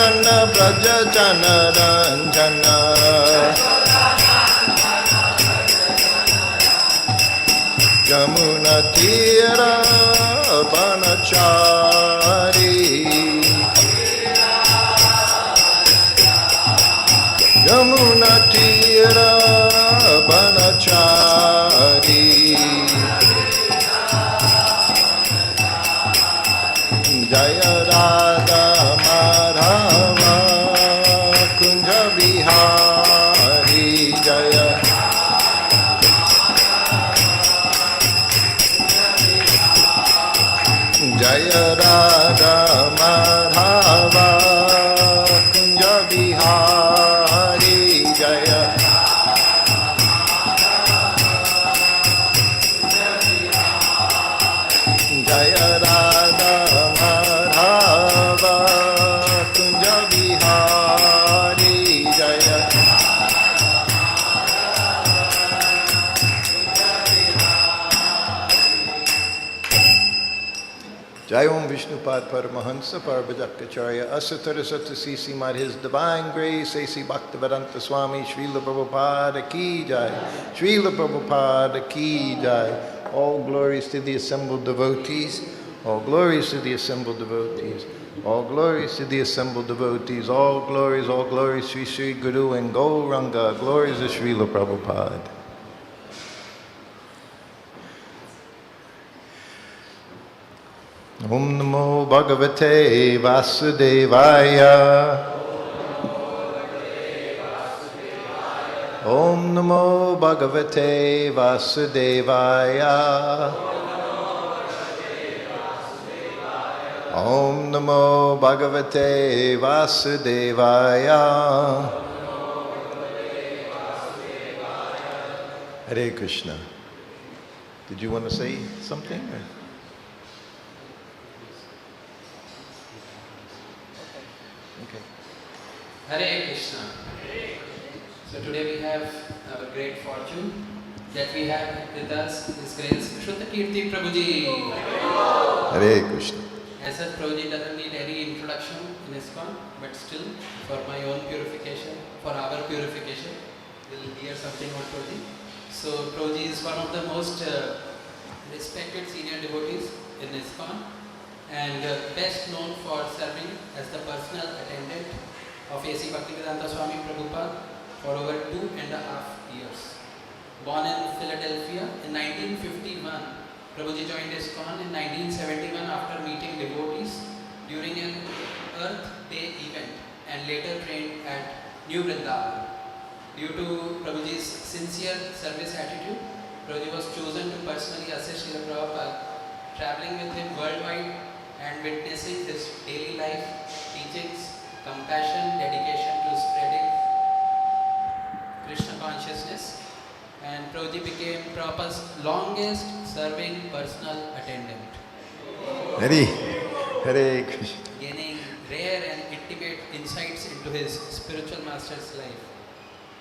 Nandana Braja Jana Ranjana Yamuna Tira Banachari Yamuna Tira Banachari Jaya Radha Madhava Kunja Bihari Jaya Jaya Radha Madhava Kunja Bihari Jaya Jaya Radha Madhava Kunja Bihari Jaya Jai Om Vishnupad Paramahansa Parvajakacarya Asatara Satasi Srimad His Divine Grace A.C. Bhaktivedanta Swami Srila Prabhupada Ki Jai Srila Prabhupada Ki Jai. All glories to the assembled devotees. All glories to the assembled devotees. All glories to the assembled devotees. All glories, Sri Sri Guru and Gauranga. Glories to Srila Prabhupada. Om Namo Bhagavate Vasudevaya. Om Namo Bhagavate Vasudevaya. Om Namo Bhagavate Vasudevaya. Hare Krishna. Did you want to say something? Okay. Hare Krishna. So today we have a great fortune that we have with us His Grace Srutakirti Prabhuji. Hare Krishna. As such, Prabhuji doesn't need any introduction in ISKCON, but still, for my own purification, for our purification, we'll hear something about Prabhuji. So Prabhuji is one of the most respected senior devotees in ISKCON and best known for serving as the personal attendant of A.C. Bhaktivedanta Swami Prabhupada for over 2.5 years. Born in Philadelphia in 1951, Prabhuji joined ISKCON in 1971 after meeting devotees during an Earth Day event and later trained at New Vrindavan. Due to Prabhuji's sincere service attitude, Prabhuji was chosen to personally assist Srila Prabhupada, traveling with him worldwide and witnessing his daily life, teachings, compassion, dedication to spreading Krishna consciousness. And Prabhuji became Prabhupada's longest serving personal attendant. Hare Krishna. Gaining rare and intimate insights into his spiritual master's life.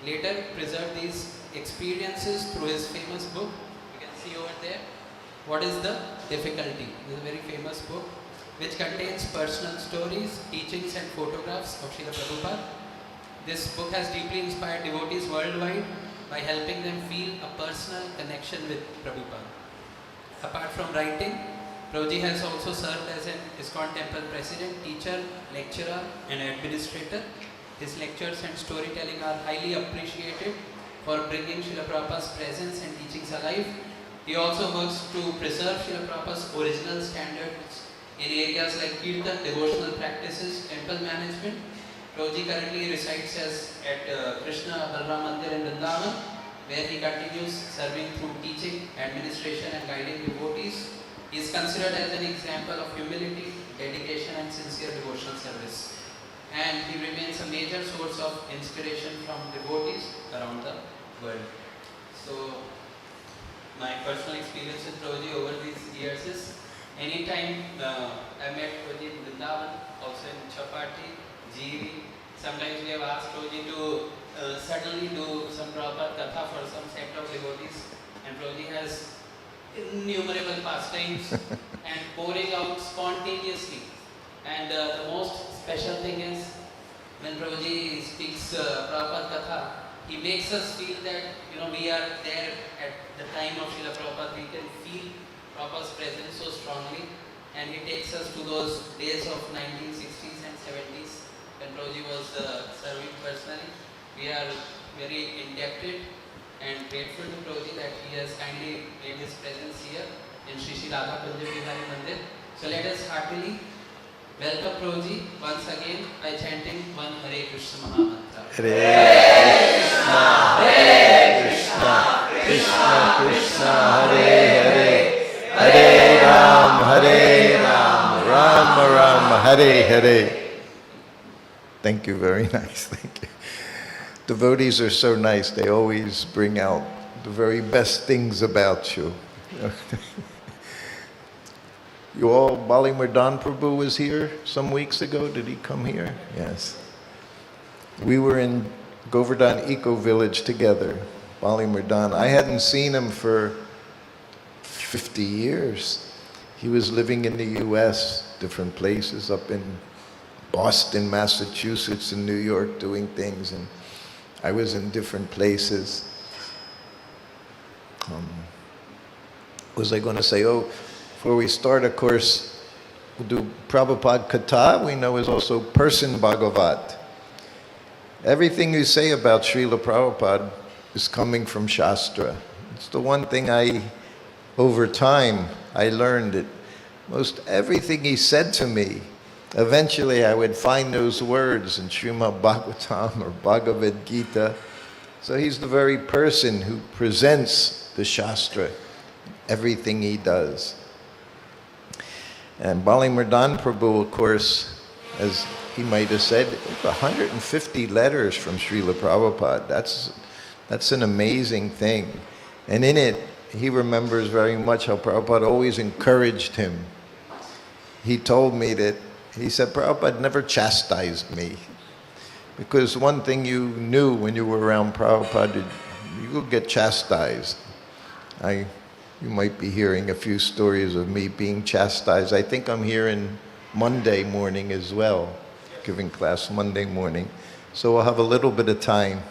Later preserved these experiences through his famous book. You can see over there. What is the Difficulty? This is a very famous book which contains personal stories, teachings and photographs of Srila Prabhupada. This book has deeply inspired devotees worldwide by helping them feel a personal connection with Prabhupada. Apart from writing, Prabhuji has also served as an ISKCON temple president, teacher, lecturer and administrator. His lectures and storytelling are highly appreciated for bringing Srila Prabhupada's presence and teachings alive. He also works to preserve Srila Prabhupada's original standards in areas like Kirtan, devotional practices, temple management. Prabhuji currently resides at Krishna Balram Mandir in Vrindavan, where he continues serving through teaching, administration and guiding devotees. He is considered as an example of humility, dedication and sincere devotional service. And he remains a major source of inspiration from devotees around the world. So, my personal experience with Prabhuji over these years is, anytime I met Prabhuji in Vrindavan, also in Chapati, GV, sometimes we have asked Prabhuji to suddenly do some Prabhupada Katha for some set of devotees, and Prabhuji has innumerable pastimes and pouring out spontaneously. And the most special thing is, when Prabhuji speaks Prabhupada Katha, he makes us feel that we are there at the time of Srila Prabhupada. We can feel Prabhupada's presence so strongly, and he takes us to those days of 1960s and 70s when Prabhuji was serving personally. We are very indebted and grateful to Prabhuji that he has kindly made his presence here in Shri Shri Radha Kunja Bihari Mandir. So let us heartily welcome Prabhuji once again by chanting one Hare Krishna Mahamantra. Hare Krishna, Krishna Krishna, Hare Hare, Hare Ram, Rama Rama, Hare Hare. Thank you, very nice, thank you. Devotees are so nice, they always bring out the very best things about you. You all, Bali Murdan Prabhu was here some weeks ago. Did he come here? Yes. We were in Govardhan Eco Village together, Bali Murdan. I hadn't seen him for 50 years. He was living in the US, different places, up in Boston, Massachusetts, and New York doing things, and I was in different places. What was I going to say? Oh, before we start, of course, we'll do Prabhupada Katha, we know is also Person Bhagavat. Everything you say about Srila Prabhupada is coming from Shastra. It's the one thing over time, I learned it. Most everything he said to me, eventually I would find those words in Srimad Bhagavatam or Bhagavad Gita. So he's the very person who presents the Shastra, everything he does. And Bali Murdan Prabhu, of course, as he might have said, 150 letters from Srila Prabhupada. That's an amazing thing. And in it, he remembers very much how Prabhupada always encouraged him. He told me that, he said, Prabhupada never chastised me. Because one thing you knew when you were around Prabhupada, you would get chastised. You might be hearing a few stories of me being chastised. I think I'm here in Monday morning as well, giving class Monday morning. So we'll have a little bit of time.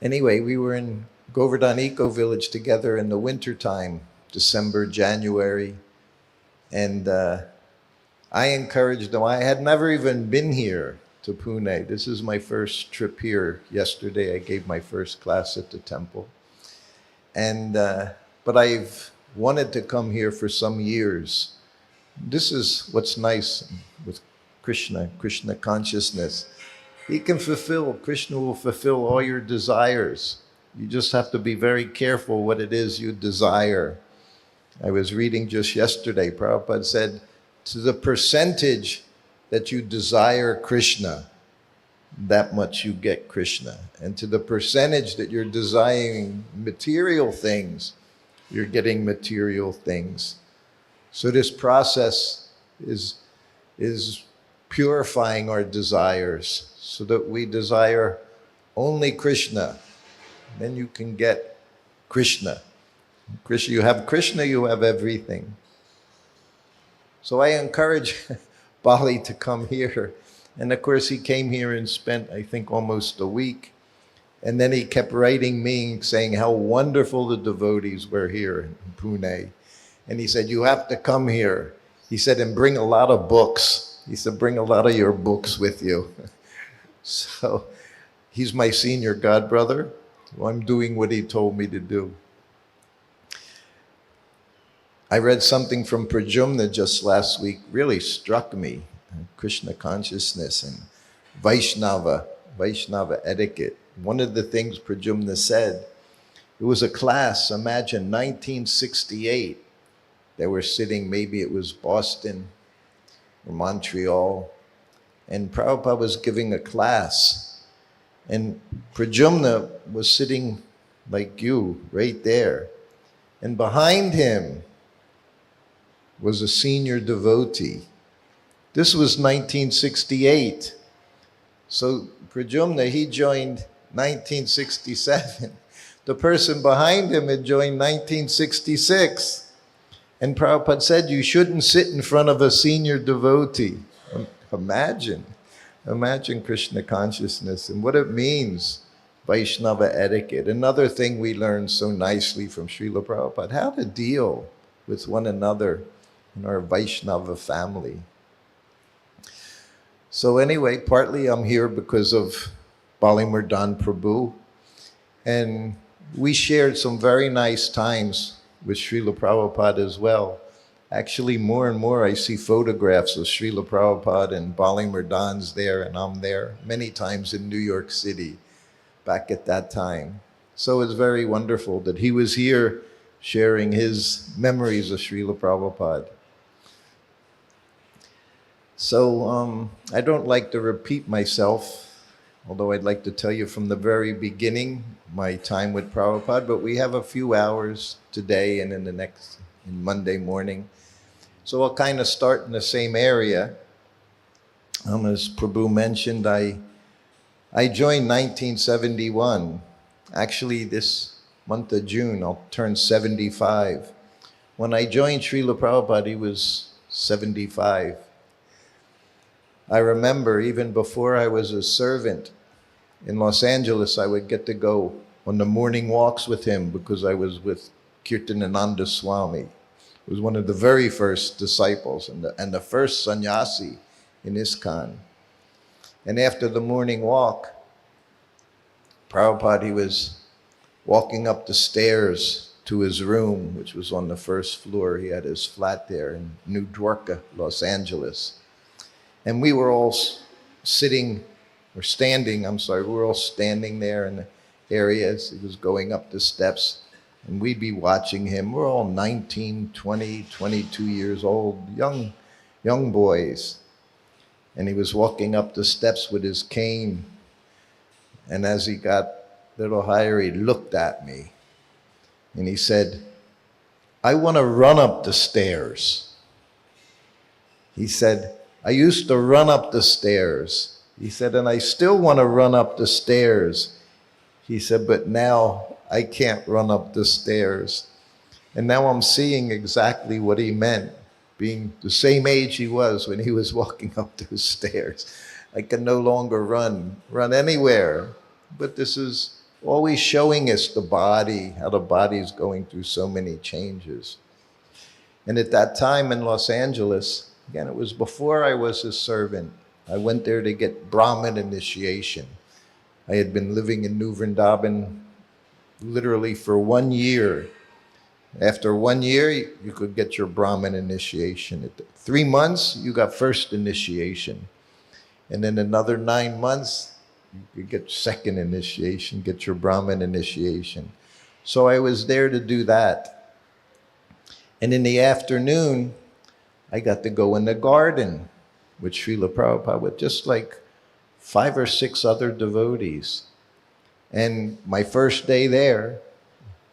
Anyway, we were in Govardhan Eco Village together in the wintertime, December, January. And I encouraged them. I had never even been here to Pune. This is my first trip here. Yesterday I gave my first class at the temple. And but I've wanted to come here for some years. This is what's nice with Krishna consciousness. Krishna will fulfill all your desires. You just have to be very careful what it is you desire. I was reading just yesterday, Prabhupada said, to the percentage that you desire Krishna, that much you get Krishna. And to the percentage that you're desiring material things, you're getting material things. So this process is purifying our desires so that we desire only Krishna. Then you can get Krishna. You have Krishna, you have everything. So I encourage Bali to come here. And of course, he came here and spent, I think, almost a week. And then he kept writing me saying how wonderful the devotees were here in Pune. And he said, you have to come here. He said, and bring a lot of books. He said, bring a lot of your books with you. So he's my senior godbrother. So I'm doing what he told me to do. I read something from Pradyumna just last week, really struck me. Krishna consciousness and Vaishnava etiquette. One of the things Pradyumna said, it was a class, imagine 1968. They were sitting, maybe it was Boston or Montreal, and Prabhupada was giving a class. And Pradyumna was sitting like you, right there. And behind him was a senior devotee. This was 1968. So Pradyumna, he joined 1967. The person behind him had joined 1966. And Prabhupada said, you shouldn't sit in front of a senior devotee. Imagine Krishna consciousness and what it means, Vaishnava etiquette. Another thing we learned so nicely from Srila Prabhupada, how to deal with one another in our Vaishnava family. So anyway, partly I'm here because of Bali Murdan Prabhu, and we shared some very nice times with Srila Prabhupada as well. Actually, more and more I see photographs of Srila Prabhupada and Bali Murdan's there, and I'm there many times in New York City back at that time. So it's very wonderful that he was here sharing his memories of Srila Prabhupada. So I don't like to repeat myself, although I'd like to tell you from the very beginning my time with Prabhupada, but we have a few hours today and in Monday morning. So I'll kind of start in the same area. As Prabhu mentioned, I joined 1971. Actually, this month of June, I'll turn 75. When I joined Srila Prabhupada, he was 75. I remember even before I was a servant in Los Angeles, I would get to go on the morning walks with him because I was with Kirtanananda Swami. He was one of the very first disciples and the first sannyasi in ISKCON. And after the morning walk, Prabhupada, he was walking up the stairs to his room, which was on the first floor. He had his flat there in New Dwarka, Los Angeles. And we were all standing there in the areas. He was going up the steps, and we'd be watching him. We're all 19, 20, 22 years old, young boys. And he was walking up the steps with his cane. And as he got a little higher, he looked at me. And he said, "I want to run up the stairs." He said, "I used to run up the stairs." He said, "And I still want to run up the stairs." He said, "But now I can't run up the stairs." And now I'm seeing exactly what he meant, being the same age he was when he was walking up those stairs. I can no longer run anywhere. But this is always showing us the body, how the body is going through so many changes. And at that time in Los Angeles, again, it was before I was his servant. I went there to get Brahmin initiation. I had been living in New Vrindavan literally for 1 year. After 1 year, you could get your Brahmin initiation. At 3 months, you got first initiation. And then another 9 months, you could get second initiation, get your Brahmin initiation. So I was there to do that. And in the afternoon, I got to go in the garden with Srila Prabhupada with just like 5 or 6 other devotees. And my first day there,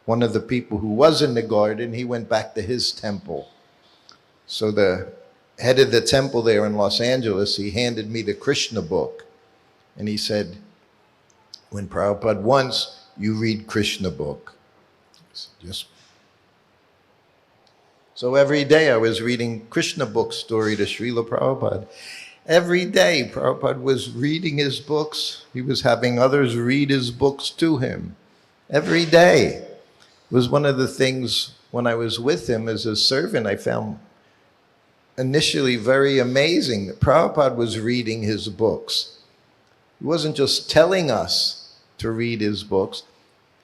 one of the people who was in the garden, he went back to his temple. So the head of the temple there in Los Angeles, he handed me the Krishna book. And he said, "When Prabhupada wants, you read Krishna book." So every day I was reading Krishna book story to Srila Prabhupada. Every day Prabhupada was reading his books. He was having others read his books to him. Every day. It was one of the things when I was with him as a servant I found initially very amazing that Prabhupada was reading his books. He wasn't just telling us to read his books.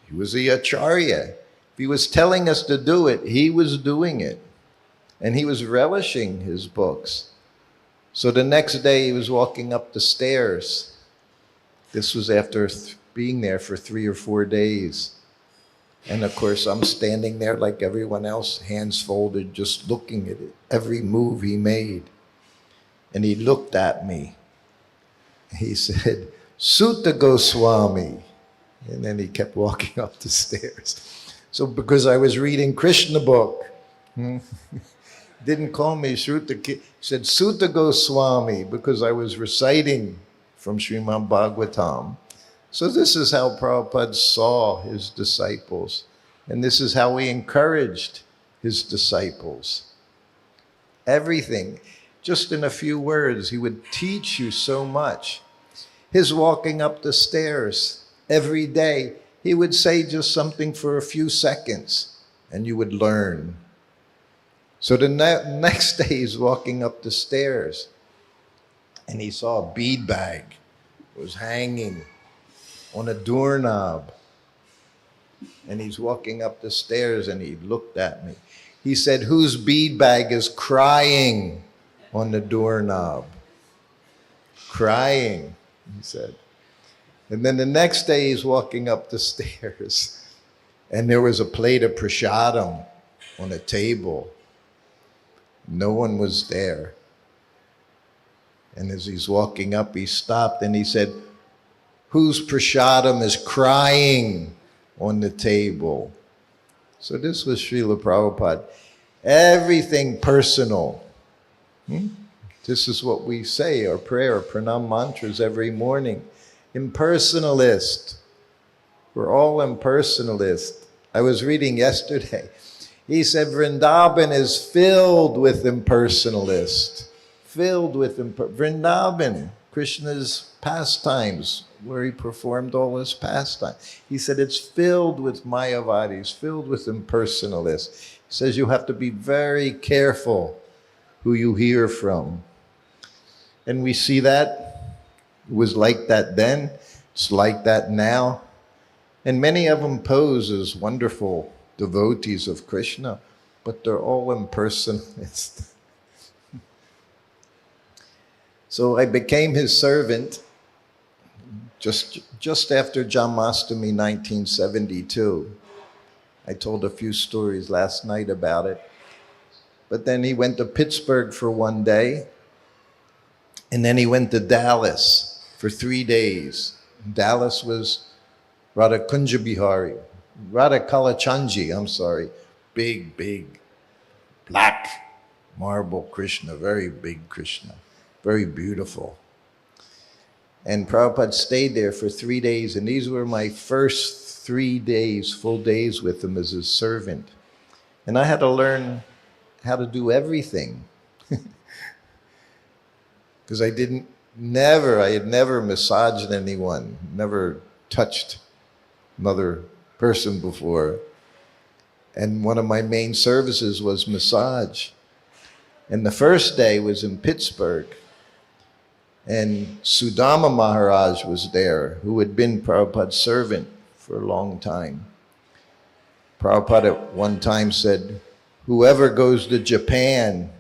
He was the acharya. If he was telling us to do it, he was doing it. And he was relishing his books. So the next day he was walking up the stairs. This was after being there for 3 or 4 days. And of course I'm standing there like everyone else, hands folded, just looking at it, every move he made. And he looked at me. He said, "Sutta Goswami." And then he kept walking up the stairs. So because I was reading Krishna book, didn't call me Srutakirti, he said Sutta Goswami because I was reciting from Srimad Bhagavatam. So this is how Prabhupada saw his disciples. And this is how he encouraged his disciples. Everything. just in a few words. He would teach you so much. His walking up the stairs every day, he would say just something for a few seconds, and you would learn. So the next day he's walking up the stairs, and he saw a bead bag was hanging on a doorknob. And he's walking up the stairs, and he looked at me. He said, "Whose bead bag is crying on the doorknob?" Crying, he said. And then the next day he's walking up the stairs, and there was a plate of prasadam on a table. No one was there. And as he's walking up, he stopped and he said, "Whose prasadam is crying on the table?" So this was Srila Prabhupada. Everything personal. This is what we say, our prayer, pranam mantras every morning. Impersonalist. We're all impersonalist. I was reading yesterday. He said Vrindavan is filled with impersonalists. Filled with Vrindavan, Krishna's pastimes, where he performed all his pastimes. He said it's filled with Mayavadis, filled with impersonalists. He says you have to be very careful who you hear from. And we see that. It was like that then. It's like that now. And many of them pose as wonderful devotees of Krishna, but they're all impersonalists. So I became his servant just after Janmashtami 1972. I told a few stories last night about it. But then he went to Pittsburgh for one day, and then he went to Dallas for 3 days. Dallas was Radha Kunjabihari, Radha Kalachandji, big, black marble Krishna, very big Krishna, very beautiful. And Prabhupada stayed there for 3 days, and these were my first 3 days, full days with him as his servant. And I had to learn how to do everything. Because I had never massaged anyone, never touched another person before. And one of my main services was massage. And the first day was in Pittsburgh. And Sudama Maharaj was there, who had been Prabhupada's servant for a long time. Prabhupada at one time said, whoever goes to Japan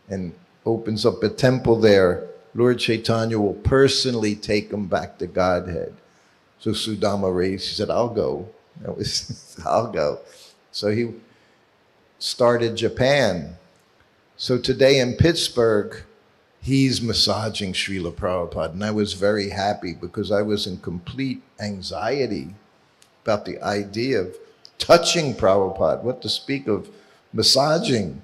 and opens up a temple there, Lord Chaitanya will personally take him back to Godhead. So Sudama raised, he said, I'll go. I'll go. So he started Japan. So today in Pittsburgh, he's massaging Srila Prabhupada. And I was very happy because I was in complete anxiety about the idea of touching Prabhupada, what to speak of massaging.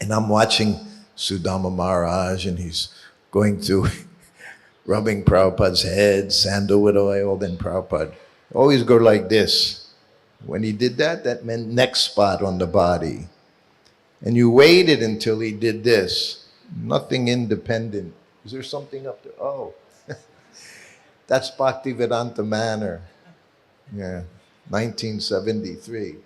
And I'm watching Sudama Maharaj, and he's going through rubbing Prabhupada's head, sandalwood oil, then Prabhupada always go like this. When he did that, that meant next spot on the body. And you waited until he did this. Nothing independent. Is there something up there? Oh, that's Bhaktivedanta Manor. Yeah, 1973.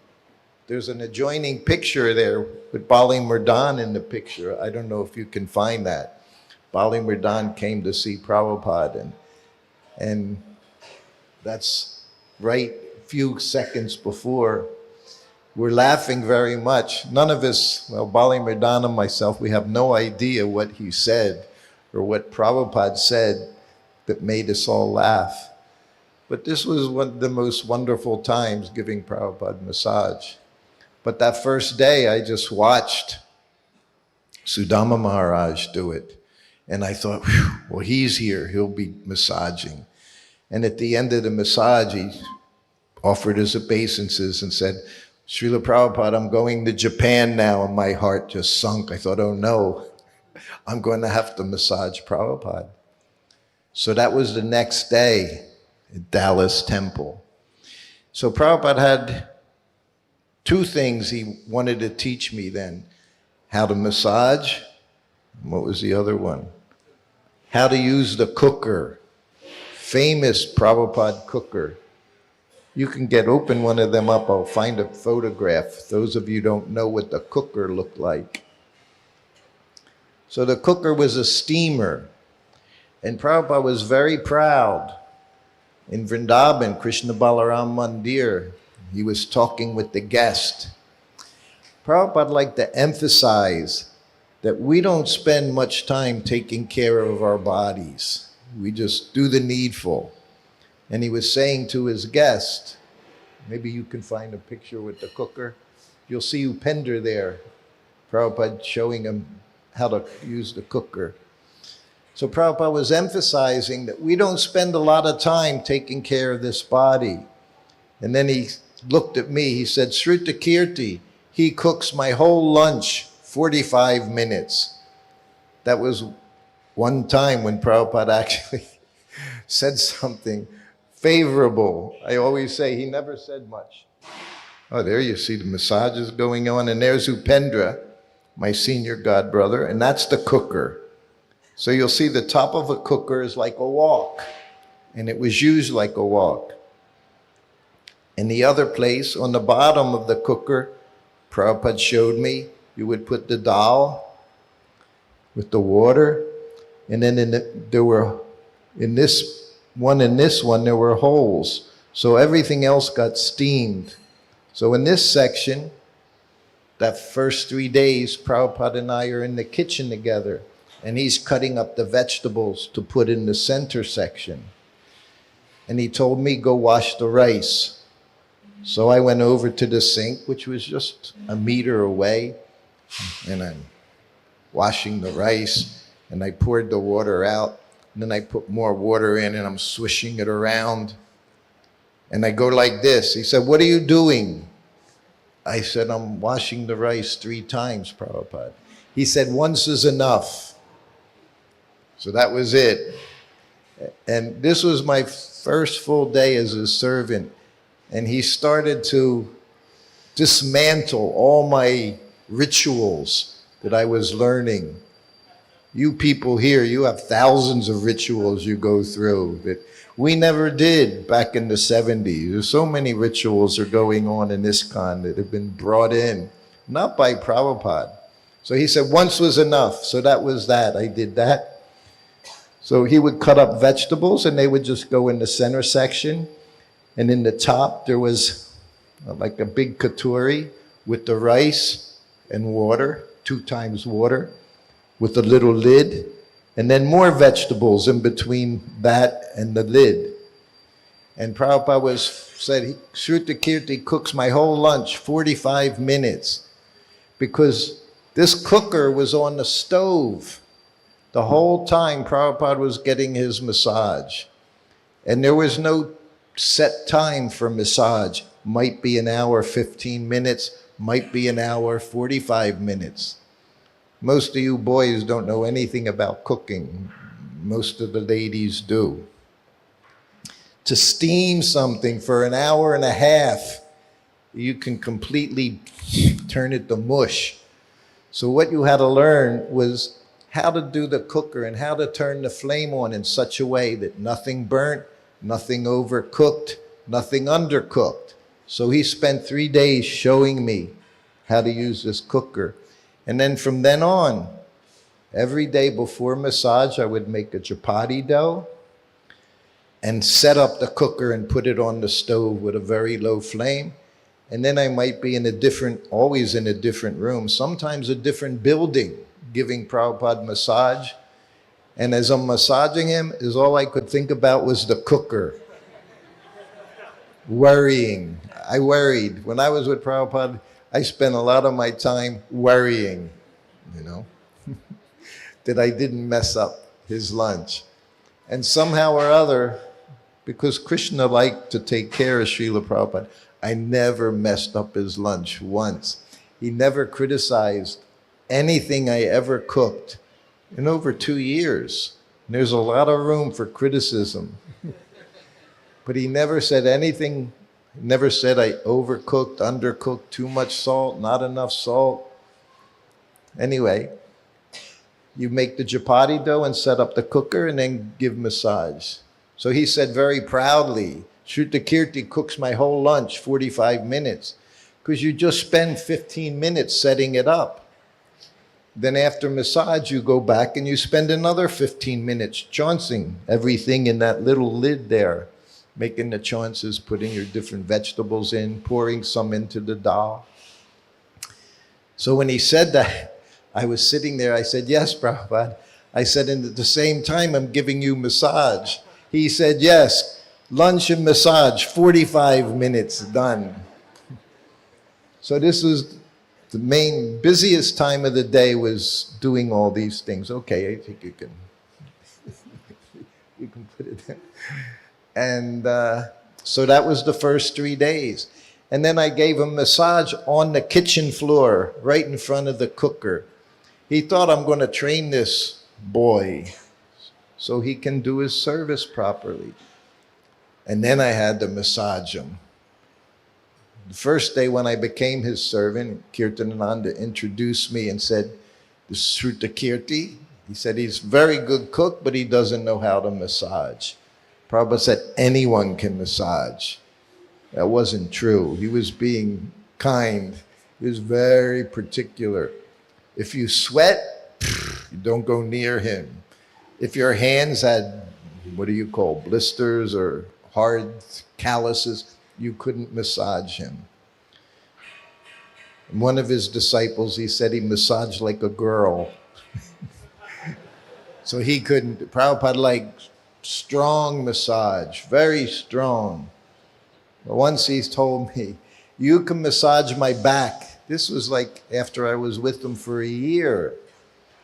There's an adjoining picture there with Bali Murdan in the picture. I don't know if you can find that. Bali Murdan came to see Prabhupada, and that's right a few seconds before. We're laughing very much. None of us, well, Bali Murdan and myself, we have no idea what he said or what Prabhupada said that made us all laugh. But this was one of the most wonderful times giving Prabhupada massage. But that first day, I just watched Sudama Maharaj do it. And I thought, well, he's here, he'll be massaging. And at the end of the massage, he offered his obeisances and said, Srila Prabhupada, I'm going to Japan now. And my heart just sunk. I thought, oh no, I'm going to have to massage Prabhupada. So that was the next day at Dallas Temple. So Prabhupada had two things he wanted to teach me then: how to massage What was the other one? How to use the cooker. Famous Prabhupada cooker. You can open one of them up. I'll find a photograph. Those of you who don't know what the cooker looked like. So the cooker was a steamer. And Prabhupada was very proud. In Vrindavan, Krishna Balaram Mandir, he was talking with the guest. Prabhupada liked to emphasize that we don't spend much time taking care of our bodies. We just do the needful. And he was saying to his guest, maybe you can find a picture with the cooker. You'll see Upender there. Prabhupada showing him how to use the cooker. So Prabhupada was emphasizing that we don't spend a lot of time taking care of this body. And then he looked at me, he said, Srutakirti, he cooks my whole lunch 45 minutes. That was one time when Prabhupada actually said something favorable. I always say he never said much. Oh, there you see the massages going on, and there's Upendra, my senior godbrother, and that's the cooker. So you'll see the top of a cooker is like a wok, and it was used like a wok. In the other place, on the bottom of the cooker, Prabhupada showed me, you would put the dal with the water, and then in this one, there were holes. So everything else got steamed. So in this section, that first 3 days, Prabhupada and I are in the kitchen together, and he's cutting up the vegetables to put in the center section. And he told me, go wash the rice. So I went over to the sink, which was just a meter away, and I'm washing the rice, and I poured the water out, and then I put more water in, and I'm swishing it around. And I go like this. He said, what are you doing? I said, I'm washing the rice 3 times, Prabhupada. He said, once is enough. So that was it. And this was my first full day as a servant. And he started to dismantle all my rituals that I was learning. You people here, you have thousands of rituals you go through that we never did back in the 70s. There's so many rituals are going on in ISKCON that have been brought in, not by Prabhupada. So he said, once was enough. So that was that. I did that. So he would cut up vegetables and they would just go in the center section. And in the top, there was like a big katuri with the rice and water, 2 times water, with a little lid. And then more vegetables in between that and the lid. And Prabhupada said, Srutakirti cooks my whole lunch 45 minutes because this cooker was on the stove. The whole time Prabhupada was getting his massage. And there was no set time for massage. Might be an hour, 15 minutes, might be an hour, 45 minutes. Most of you boys don't know anything about cooking. Most of the ladies do. To steam something for an hour and a half, you can completely turn it to mush. So what you had to learn was how to do the cooker and how to turn the flame on in such a way that nothing burnt, nothing overcooked, nothing undercooked. So he spent 3 days showing me how to use this cooker. And then from then on, every day before massage, I would make a chapati dough and set up the cooker and put it on the stove with a very low flame. And then I might be always in a different room, sometimes a different building, giving Prabhupada massage. And as I'm massaging him, all I could think about was the cooker. Worrying. I worried. When I was with Prabhupada, I spent a lot of my time worrying, that I didn't mess up his lunch. And somehow or other, because Krishna liked to take care of Srila Prabhupada, I never messed up his lunch once. He never criticized anything I ever cooked in over 2 years. And there's a lot of room for criticism. But he never said anything. Never said I overcooked, undercooked, too much salt, not enough salt. Anyway, You make the chapati dough and set up the cooker and then give massage. So he said very proudly, Srutakirti cooks my whole lunch, 45 minutes, because you just spend 15 minutes setting it up. Then after massage, you go back and you spend another 15 minutes chancing everything in that little lid there, making the chances, putting your different vegetables in, pouring some into the dal. So when he said that, I was sitting there, I said, yes, Prabhupada. I said, and at the same time, I'm giving you massage. He said, yes, lunch and massage, 45 minutes, done. So this was the main, busiest time of the day, was doing all these things. Okay, I think you can put it in. And so that was the first 3 days. And then I gave him massage on the kitchen floor, right in front of the cooker. He thought, I'm going to train this boy so he can do his service properly. And then I had to massage him. The first day when I became his servant, Kirtanananda introduced me and said, this is Srutakirti. He said, he's a very good cook, but he doesn't know how to massage. Prabhupada said, anyone can massage. That wasn't true. He was being kind. He was very particular. If you sweat, you don't go near him. If your hands had, what do you call, blisters or hard calluses, you couldn't massage him. And one of his disciples, he said he massaged like a girl. So he couldn't. Prabhupada liked strong massage, very strong. But once he told me, you can massage my back. This was like after I was with him for a year.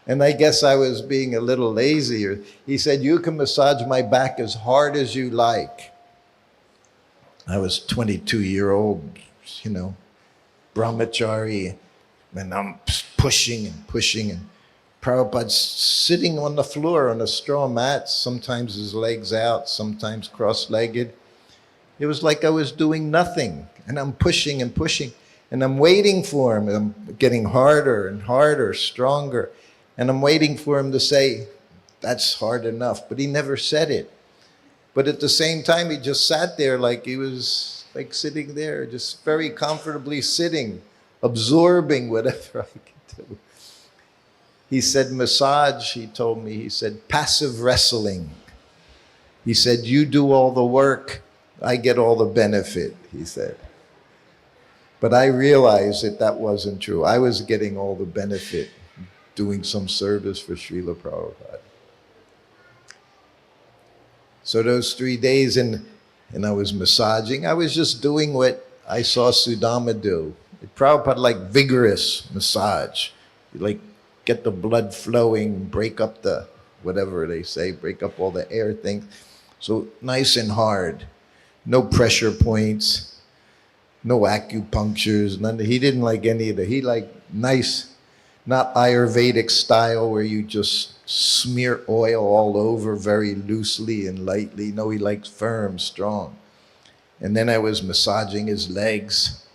And I guess I was being a little lazy. He said, you can massage my back as hard as you like. I was 22-year-old, brahmachari, and I'm pushing and pushing. And Prabhupada's sitting on the floor on a straw mat, sometimes his legs out, sometimes cross-legged. It was like I was doing nothing. And I'm pushing and pushing. And I'm waiting for him. I'm getting harder and harder, stronger. And I'm waiting for him to say, that's hard enough. But he never said it. But at the same time, he just sat there like he was like sitting there, just very comfortably sitting, absorbing whatever I could do. He said, massage, he told me, he said, passive wrestling. He said, you do all the work, I get all the benefit, he said. But I realized that that wasn't true. I was getting all the benefit doing some service for Srila Prabhupada. So those 3 days, and I was massaging, I was just doing what I saw Sudama do. Prabhupada like vigorous massage. You like get the blood flowing, break up the, whatever they say, break up all the air things. So nice and hard. No pressure points, no acupunctures, none. He didn't like any of that. He liked nice, not Ayurvedic style where you just smear oil all over very loosely and lightly. No, he liked firm, strong. And then I was massaging his legs.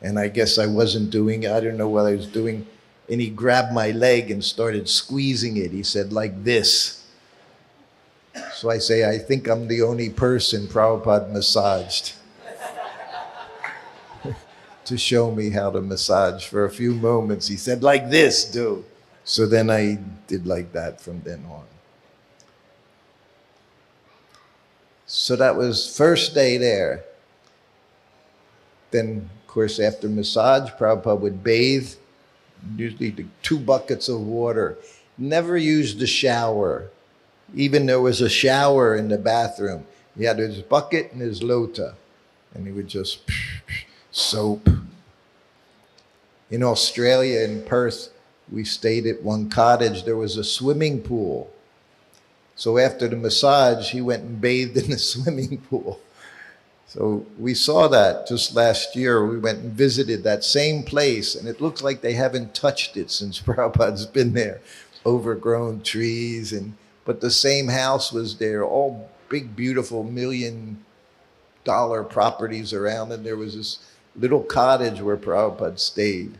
And I guess I wasn't doing it. I don't know what I was doing. And he grabbed my leg and started squeezing it. He said, like this. So I say, I think I'm the only person Prabhupada massaged to show me how to massage for a few moments. He said, like this, do. So then I did like that from then on. So that was first day there. Then, of course, after massage, Prabhupada would bathe, usually 2 buckets of water. Never used the shower. Even there was a shower in the bathroom. He had his bucket and his lota. And he would just soap. In Australia, in Perth, we stayed at one cottage. There was a swimming pool. So after the massage, he went and bathed in the swimming pool. So we saw that just last year. We went and visited that same place, and it looks like they haven't touched it since Prabhupada's been there. Overgrown trees, but the same house was there, all big, beautiful $1 million properties around, and there was this little cottage where Prabhupada stayed.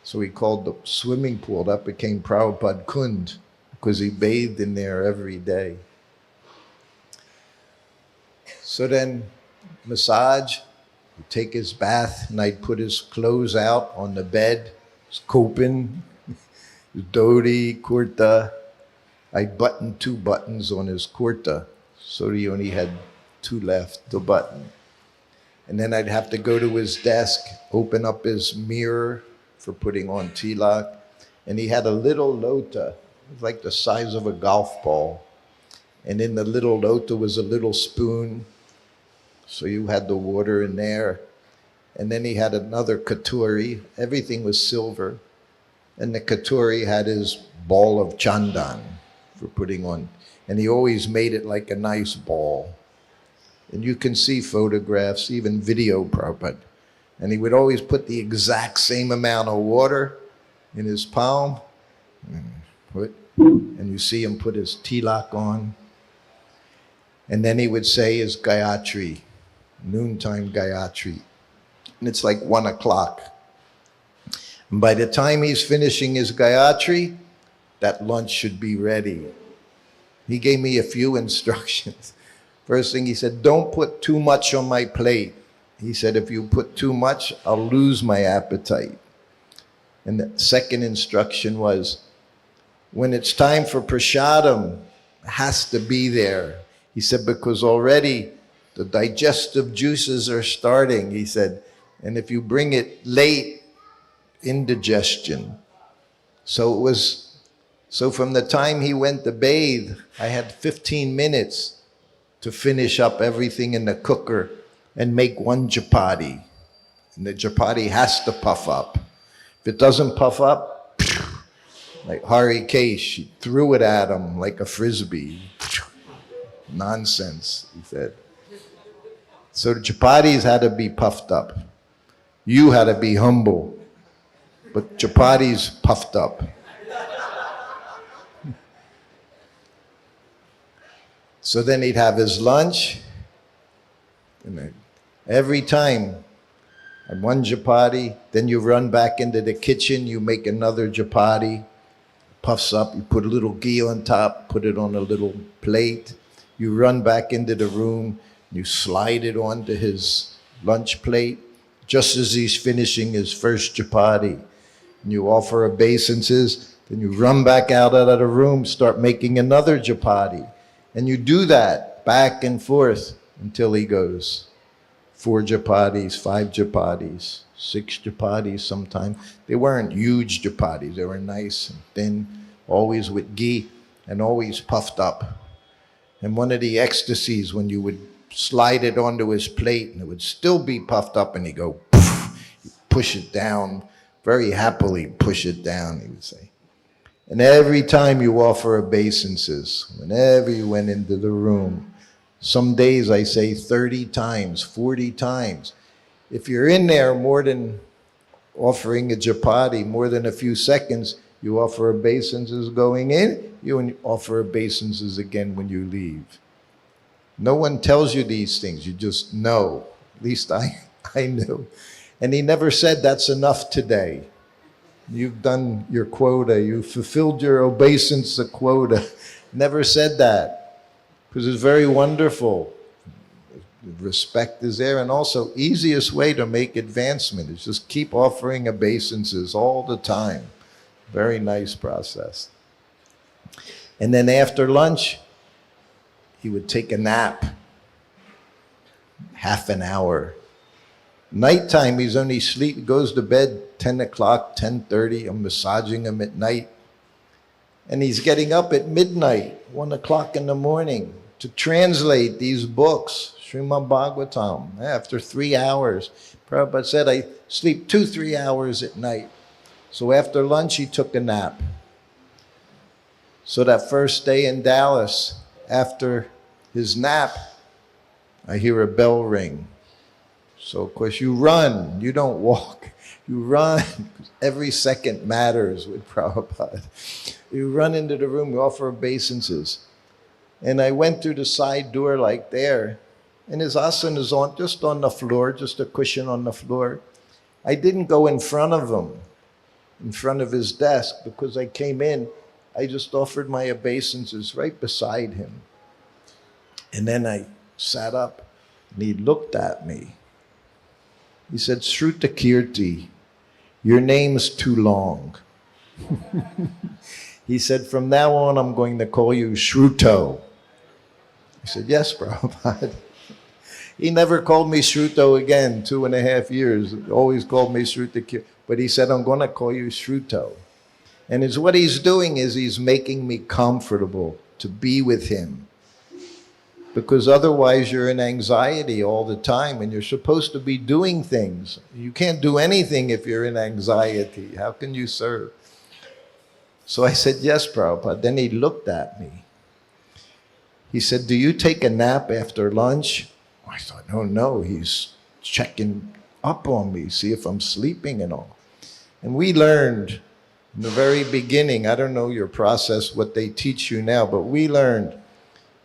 So he called the swimming pool, that became Prabhupada Kund, because he bathed in there every day. So then, massage, he'd take his bath, and I'd put his clothes out on the bed, his kopin, his dhoti, kurta. I'd button 2 buttons on his kurta, so he only had 2 left to button. And then I'd have to go to his desk, open up his mirror for putting on tilak, and he had a little lota, it was like the size of a golf ball. And in the little lota was a little spoon, so you had the water in there. And then he had another katuri, everything was silver, and the katuri had his ball of chandan for putting on, and he always made it like a nice ball. And you can see photographs, even video, Prabhupada. And he would always put the exact same amount of water in his palm, and you see him put his tilak on. And then he would say his Gayatri, noontime Gayatri. And it's like 1 o'clock. And by the time he's finishing his Gayatri, that lunch should be ready. He gave me a few instructions. First thing he said, don't put too much on my plate. He said, if you put too much, I'll lose my appetite. And the second instruction was, when it's time for prasadam, it has to be there. He said, because already the digestive juices are starting, he said, and if you bring it late, indigestion. So from the time he went to bathe, I had 15 minutes to finish up everything in the cooker and make 1 chapati. And the chapati has to puff up. If it doesn't puff up, like Hari Kesh, she threw it at him like a frisbee. Nonsense, he said. So the chapatis had to be puffed up. You had to be humble, but chapatis puffed up. So then he'd have his lunch, and every time, and 1 chapati, then you run back into the kitchen, you make another chapati, puffs up, you put a little ghee on top, put it on a little plate, you run back into the room, you slide it onto his lunch plate, just as he's finishing his first chapati. And you offer obeisances, then you run back out of the room, start making another chapati. And you do that back and forth until he goes 4 chapatis, 5 chapatis, 6 chapatis sometimes. They weren't huge chapatis. They were nice and thin, always with ghee and always puffed up. And one of the ecstasies when you would slide it onto his plate and it would still be puffed up and he'd go, poof, he'd push it down, very happily push it down, he would say. And every time you offer obeisances, whenever you went into the room, some days I say 30 times, 40 times. If you're in there more than offering a chapati, more than a few seconds, you offer obeisances going in, you offer obeisances again when you leave. No one tells you these things, you just know. At least I know. And he never said that's enough today. You've done your quota, you fulfilled your obeisance quota. Never said that, because it's very wonderful. Respect is there, and also easiest way to make advancement is just keep offering obeisances all the time. Very nice process. And then after lunch, he would take a nap, half an hour. Nighttime, he's only goes to bed 10 o'clock, 10:30. I'm massaging him at night. And he's getting up at midnight, 1 o'clock in the morning, to translate these books, Srimad Bhagavatam, after 3 hours. Prabhupada said, I sleep 2-3 hours at night. So after lunch, he took a nap. So that first day in Dallas, after his nap, I hear a bell ring. So, of course, you run. You don't walk. You run. Every second matters with Prabhupada. You run into the room. You offer obeisances. And I went through the side door like there. And his asana is just on the floor, just a cushion on the floor. I didn't go in front of him. in front of his desk because I came in. I just offered my obeisances right beside him. And then I sat up and he looked at me. He said, Srutakirti, your name's too long. He said, from now on, I'm going to call you Shruto. I said, yes, Prabhupada. He never called me Shruto again, 2.5 years. Always called me Srutakirti. But he said, I'm going to call you Shruto. And it's what he's doing is he's making me comfortable to be with him. Because otherwise you're in anxiety all the time and you're supposed to be doing things. You can't do anything if you're in anxiety. How can you serve? So I said, yes, Prabhupada. Then he looked at me. He said, do you take a nap after lunch? I thought, oh no, he's checking up on me, see if I'm sleeping and all. And we learned in the very beginning, I don't know your process, what they teach you now, but we learned,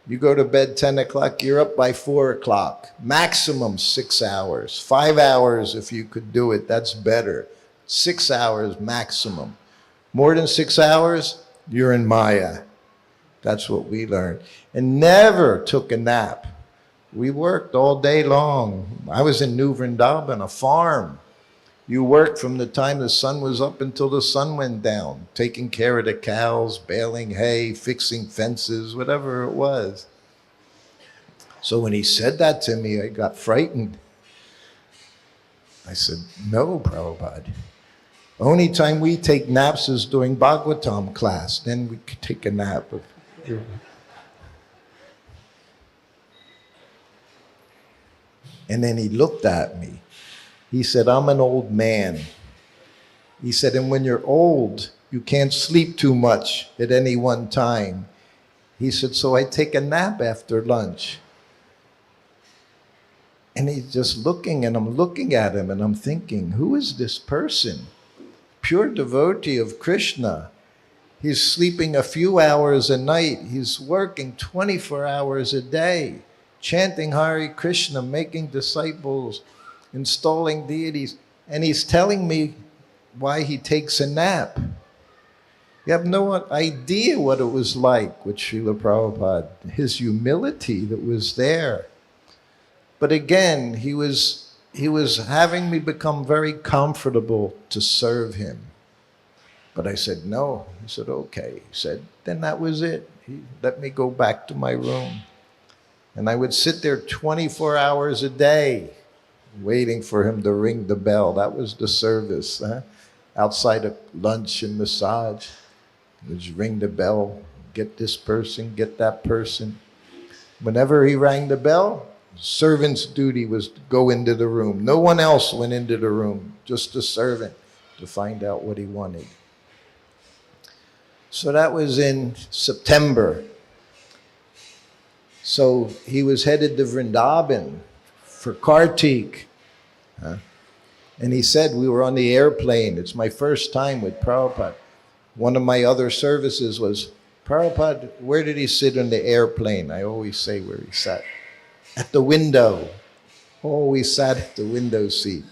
you go to bed 10 o'clock, you're up by 4 o'clock, maximum 6 hours. 5 hours if you could do it, that's better. 6 hours maximum. More than 6 hours, you're in Maya. That's what we learned. And never took a nap. We worked all day long. I was in New Vrindavan, a farm. You worked from the time the sun was up until the sun went down, taking care of the cows, baling hay, fixing fences, whatever it was. So when he said that to me, I got frightened. I said, no, Prabhupada. Only time we take naps is during Bhagavatam class. Then we could take a nap. And then he looked at me. He said, I'm an old man. He said, and when you're old, you can't sleep too much at any one time. He said, so I take a nap after lunch. And he's just looking, and I'm looking at him, and I'm thinking, who is this person? Pure devotee of Krishna. He's sleeping a few hours a night. He's working 24 hours a day, chanting Hare Krishna, making disciples, installing deities. And he's telling me why he takes a nap. You have no idea what it was like with Srila Prabhupada, his humility that was there. But again, he was having me become very comfortable to serve him. But I said, no. He said, okay. He said, then that was it. He let me go back to my room. And I would sit there 24 hours a day waiting for him to ring the bell. That was the service. Outside of lunch and massage, he would ring the bell, get this person, get that person. Whenever he rang the bell, servant's duty was to go into the room. No one else went into the room, just the servant, to find out what he wanted. So that was in September. So he was headed to Vrindavan for Kartik. And he said, we were on the airplane. It's my first time with Prabhupada. One of my other services was, Prabhupada, where did he sit on the airplane? I always say where he sat. At the window. Always sat at the window seat.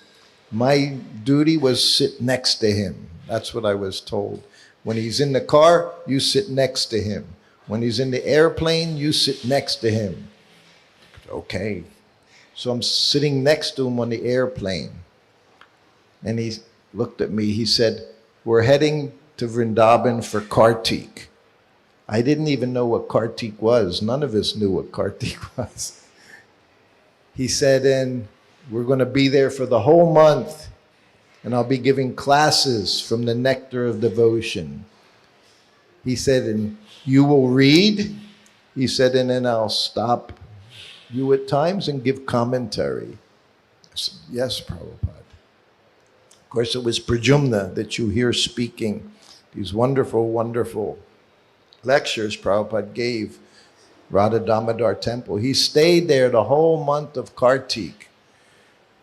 My duty was sit next to him. That's what I was told. When he's in the car, you sit next to him. When he's in the airplane, you sit next to him. Okay. So I'm sitting next to him on the airplane. And he looked at me. He said, we're heading to Vrindavan for Kartik. I didn't even know what Kartik was. None of us knew what Kartik was. He said, and we're going to be there for the whole month. And I'll be giving classes from the Nectar of Devotion. He said, and you will read. He said, and then I'll stop you at times and give commentary. I said, yes, Prabhupada. Of course, it was Prajumna that you hear speaking these wonderful, wonderful lectures Prabhupada gave Radha Damodar Temple. He stayed there the whole month of Kartik.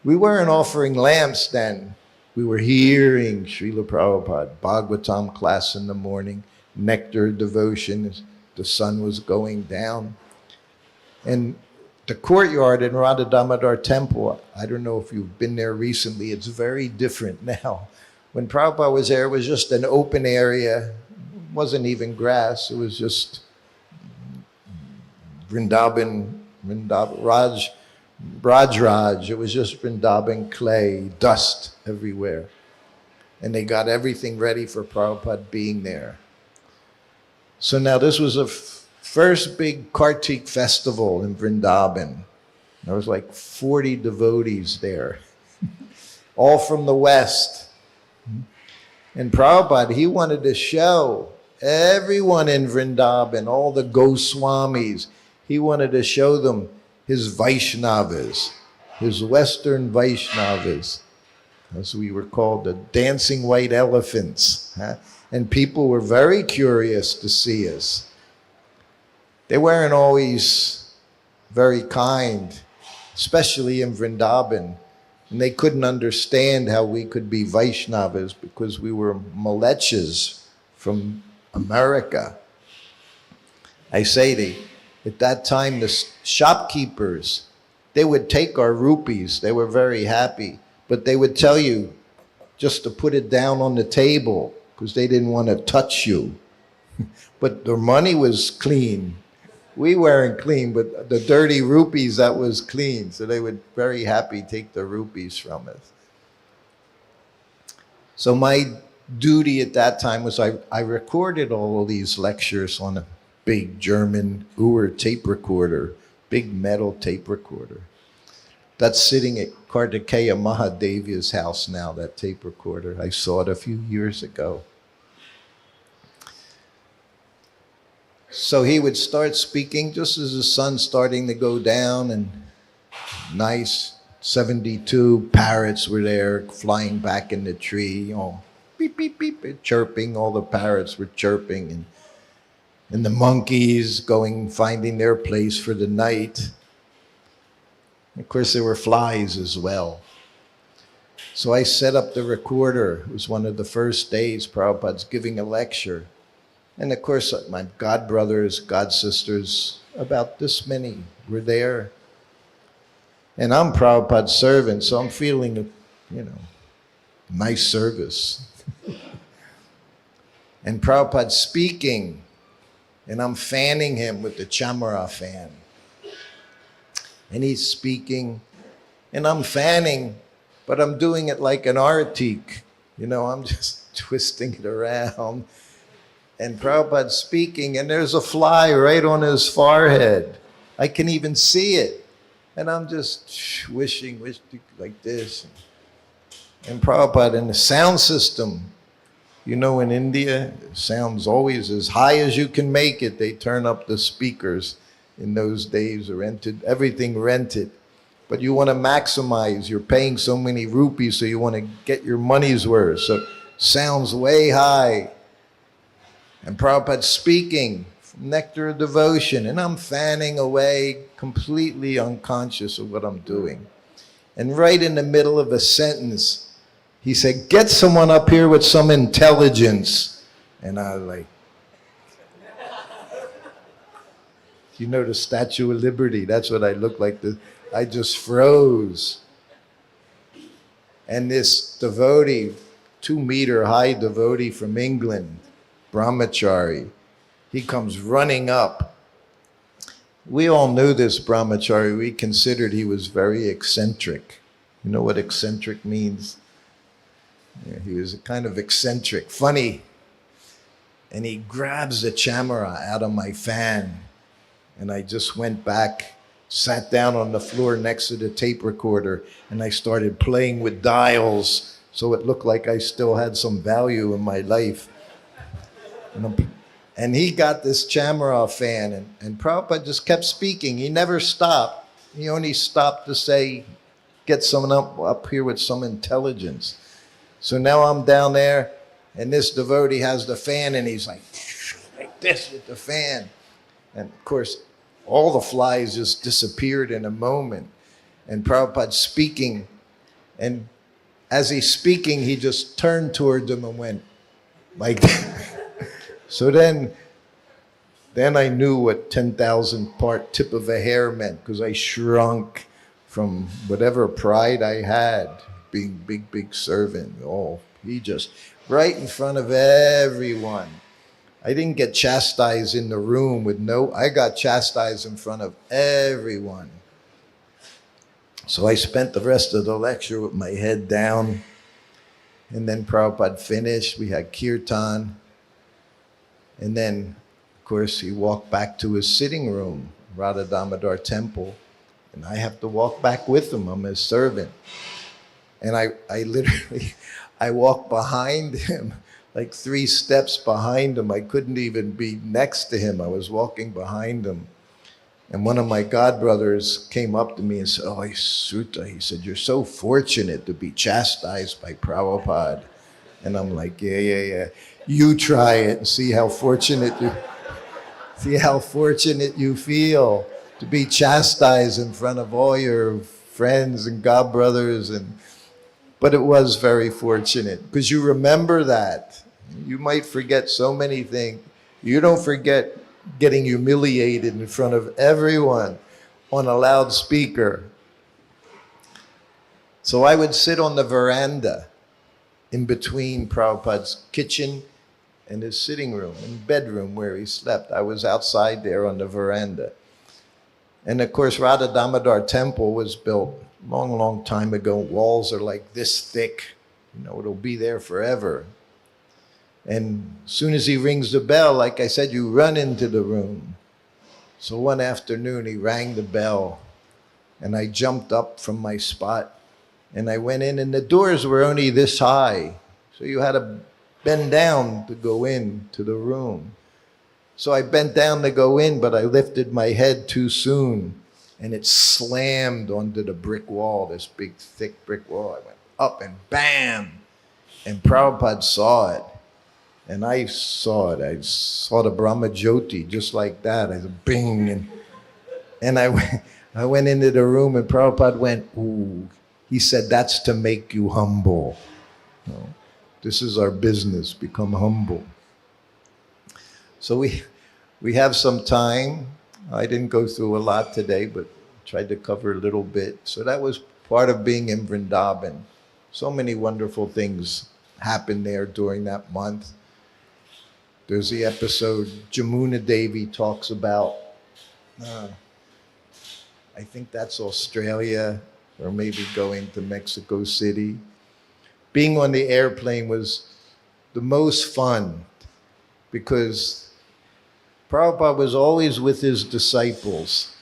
We weren't offering lamps then. We were hearing Srila Prabhupada, Bhagavatam class in the morning, nectar devotion as the sun was going down. And the courtyard in Radha Damodar Temple, I don't know if you've been there recently, it's very different now. When Prabhupada was there, it was just an open area. It wasn't even grass. It was just Vrindavan, Raj. It was just Vrindavan clay, dust everywhere. And they got everything ready for Prabhupada being there. So now this was a first big Kartik festival in Vrindavan. There was like 40 devotees there, all from the West. And Prabhupada, he wanted to show everyone in Vrindavan, all the Goswamis, he wanted to show them his Vaishnavas, his Western Vaishnavas, as we were called, the dancing white elephants. Huh? And people were very curious to see us. They weren't always very kind, especially in Vrindavan. And they couldn't understand how we could be Vaishnavas because we were Malechas from America. I say at that time, the shopkeepers, they would take our rupees. They were very happy. But they would tell you just to put it down on the table because they didn't want to touch you. But their money was clean. We weren't clean, but the dirty rupees, that was clean. So they would very happy take the rupees from us. So my duty at that time was I recorded all of these lectures on a big German Uhr tape recorder, big metal tape recorder. That's sitting at Kartikeya Mahadevi's house now, that tape recorder. I saw it a few years ago. So he would start speaking just as the sun's starting to go down, and nice 72 parrots were there flying back in the tree, all beep, beep, beep, chirping. All the parrots were chirping, and the monkeys finding their place for the night. Of course, there were flies as well. So I set up the recorder. It was one of the first days Prabhupada's giving a lecture. And of course, my godbrothers, godsisters, about this many were there. And I'm Prabhupada's servant, so I'm feeling, nice service. And Prabhupada's speaking, and I'm fanning him with the chamara fan. And he's speaking, and I'm fanning, but I'm doing it like an artik. I'm just twisting it around. And Prabhupada's speaking, and there's a fly right on his forehead. I can even see it. And I'm just wishing like this. And Prabhupada, in the sound system, in India, sound's always as high as you can make it. They turn up the speakers. In those days, everything rented. But you want to maximize. You're paying so many rupees, so you want to get your money's worth. So sounds way high. And Prabhupada's speaking from Nectar of Devotion, and I'm fanning away, completely unconscious of what I'm doing. And right in the middle of a sentence, he said, "Get someone up here with some intelligence." And I was like, the Statue of Liberty, that's what I looked like. I just froze. And this devotee, 2-meter high devotee from England, brahmachari, he comes running up. We all knew this brahmachari. We considered he was very eccentric. You know what eccentric means? Yeah, he was kind of eccentric, funny. And he grabs the chamara out of my fan. And I just went back, sat down on the floor next to the tape recorder, and I started playing with dials so it looked like I still had some value in my life. And he got this chamara fan, and Prabhupada just kept speaking. He never stopped. He only stopped to say, "Get someone up here with some intelligence." So now I'm down there, and this devotee has the fan, and he's like this with the fan. And of course, all the flies just disappeared in a moment. And Prabhupada's speaking, and as he's speaking, he just turned toward them and went like that. So then I knew what 10,000 part tip of a hair meant, because I shrunk from whatever pride I had, being big servant. Oh, He just, right in front of everyone. I didn't get chastised in the room I got chastised in front of everyone. So I spent the rest of the lecture with my head down. And then Prabhupada finished. We had kirtan. And then, of course, he walked back to his sitting room, Radha Damodar temple. And I have to walk back with him. I'm his servant. And I literally, I walked behind him, like 3 steps behind him. I couldn't even be next to him. I was walking behind him. And one of my godbrothers came up to me and said, "Oh, Sruta," he said, "you're so fortunate to be chastised by Prabhupada." And I'm like, yeah. You try it and see how fortunate you feel to be chastised in front of all your friends and godbrothers. But it was very fortunate because you remember that. You might forget so many things. You don't forget getting humiliated in front of everyone on a loudspeaker. So I would sit on the veranda in between Prabhupada's kitchen and his sitting room and bedroom where he slept. I was outside there on the veranda. And of course, Radha Damodar temple was built long time ago. Walls are like this thick. It'll be there forever. And as soon as he rings the bell, like I said, you run into the room. So one afternoon, he rang the bell, and I jumped up from my spot, and I went in, and the doors were only this high. So you had to bend down to go in to the room. So I bent down to go in, but I lifted my head too soon, and it slammed onto the brick wall, this big, thick brick wall. I went up and bam! And Prabhupada saw it. And I saw it. I saw the Brahma Jyoti just like that. I said, bing. And I went into the room and Prabhupada went, ooh. He said, that's to make you humble. This is our business, become humble. So we have some time. I didn't go through a lot today, but tried to cover a little bit. So that was part of being in Vrindavan. So many wonderful things happened there during that month. There's the episode Jamuna Devi talks about, I think that's Australia, or maybe going to Mexico City. Being on the airplane was the most fun because Prabhupada was always with his disciples,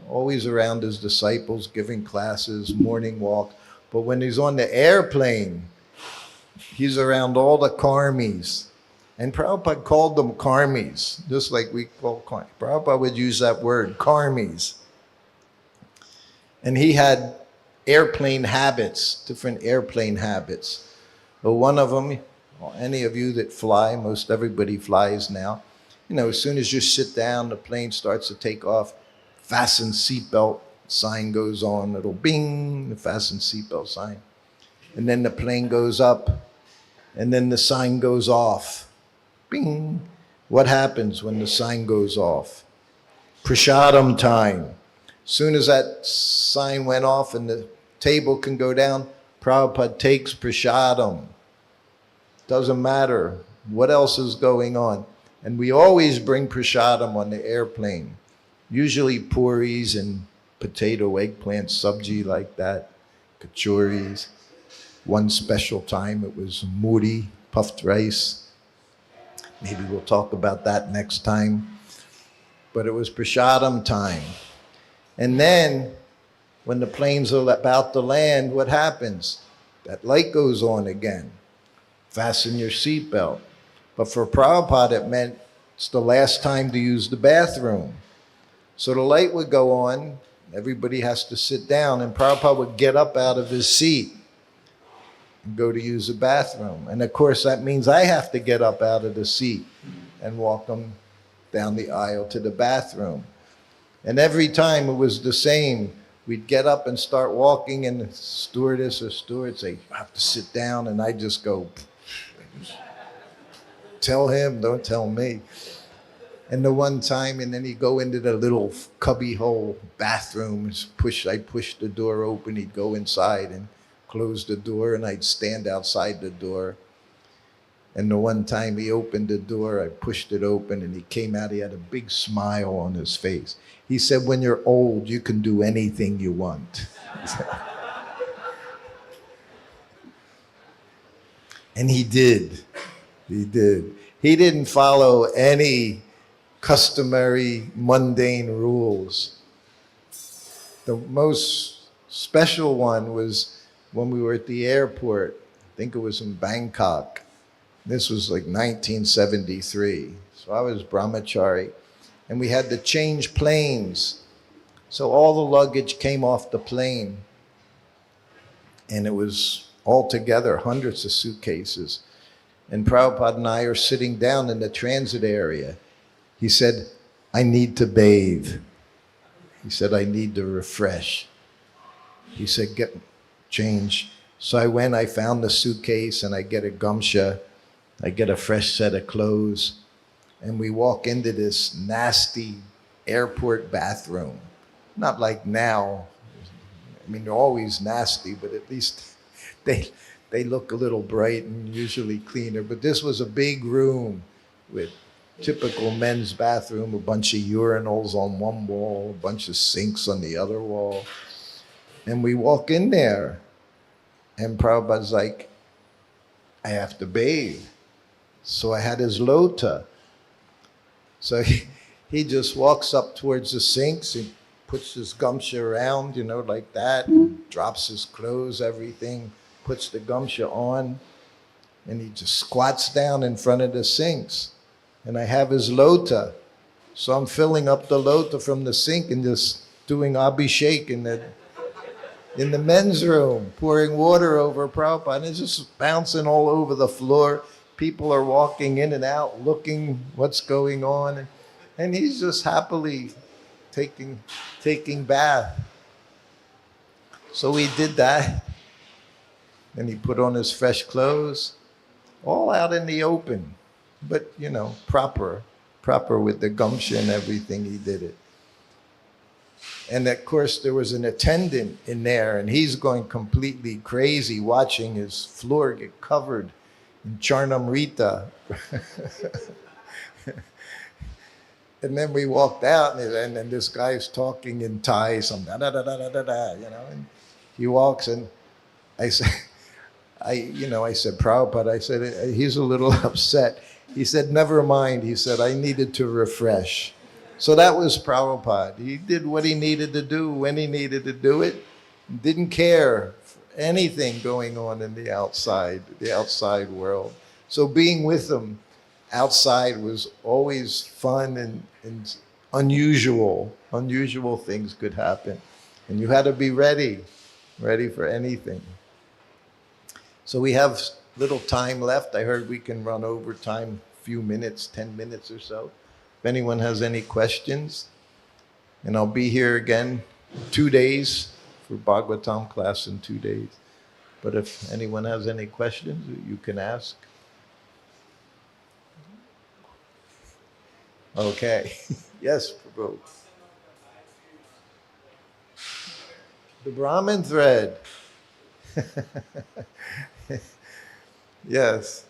always around his disciples, giving classes, morning walk. But when he's on the airplane, he's around all the karmis. And Prabhupada called them karmis, just like we call karmis. Prabhupada would use that word, karmis. And he had airplane habits, different airplane habits. But one of them, any of you that fly, most everybody flies now, as soon as you sit down, the plane starts to take off, fasten seatbelt sign goes on, it'll bing, the fasten seatbelt sign. And then the plane goes up, and then the sign goes off. Bing. What happens when the sign goes off? Prasadam time. Soon as that sign went off and the table can go down, Prabhupada takes prasadam. Doesn't matter what else is going on. And we always bring prasadam on the airplane. Usually puris and potato, eggplant, sabji like that, kachoris. One special time it was muri, puffed rice. Maybe we'll talk about that next time. But it was prasadam time. And then, when the planes are about to land, what happens? That light goes on again. Fasten your seatbelt. But for Prabhupada, it meant it's the last time to use the bathroom. So the light would go on, everybody has to sit down, and Prabhupada would get up out of his seat and go to use the bathroom. And of course, that means I have to get up out of the seat and walk them down the aisle to the bathroom. And every time it was the same. We'd get up and start walking, and the stewardess or steward say, "You have to sit down," and I just go, "Tell him, don't tell me." And the one time, and then he'd go into the little cubby hole bathroom, I'd push the door open, he'd go inside and close the door, and I'd stand outside the door. And the one time he opened the door, I pushed it open and he came out, he had a big smile on his face. He said, when you're old, you can do anything you want. And he did. He did. He didn't follow any customary, mundane rules. The most special one was when we were at the airport. I think it was in Bangkok. This was like 1973. So I was brahmachari. And we had to change planes. So all the luggage came off the plane. And it was all together, hundreds of suitcases. And Prabhupada and I are sitting down in the transit area. He said, I need to bathe. He said, I need to refresh. He said, change. So I went, I found the suitcase and I get a gamsha. I get a fresh set of clothes. And we walk into this nasty airport bathroom. Not like now. I mean, they're always nasty, but at least they look a little bright and usually cleaner. But this was a big room with typical men's bathroom, a bunch of urinals on one wall, a bunch of sinks on the other wall. And we walk in there, and Prabhupada's like, I have to bathe. So I had his lota. So he just walks up towards the sinks and puts his gamsha around, like that, drops his clothes, everything, puts the gamsha on, and he just squats down in front of the sinks. And I have his lota. So I'm filling up the lota from the sink and just doing abhishek in the men's room, pouring water over Prabhupada. And it's just bouncing all over the floor. People are walking in and out, looking what's going on. And he's just happily taking bath. So we did that. And he put on his fresh clothes, all out in the open. But, proper with the gamsha and everything, he did it. And of course, there was an attendant in there, and he's going completely crazy watching his floor get covered in charnamrita. And then we walked out, and then this guy's talking in Thai, some da-da-da-da-da-da, and he walks, and I said, Prabhupada, I said, he's a little upset. He said, never mind. He said, I needed to refresh. So that was Prabhupada. He did what he needed to do when he needed to do it. Didn't care for anything going on in the outside world. So being with him outside was always fun and unusual. Unusual things could happen. And you had to be ready for anything. So we have little time left. I heard we can run over time, a few minutes, 10 minutes or so. If anyone has any questions, and I'll be here again 2 days for Bhagavatam class in 2 days. But if anyone has any questions, you can ask. Okay. Yes, Prabhu. The Brahmin thread. Yes.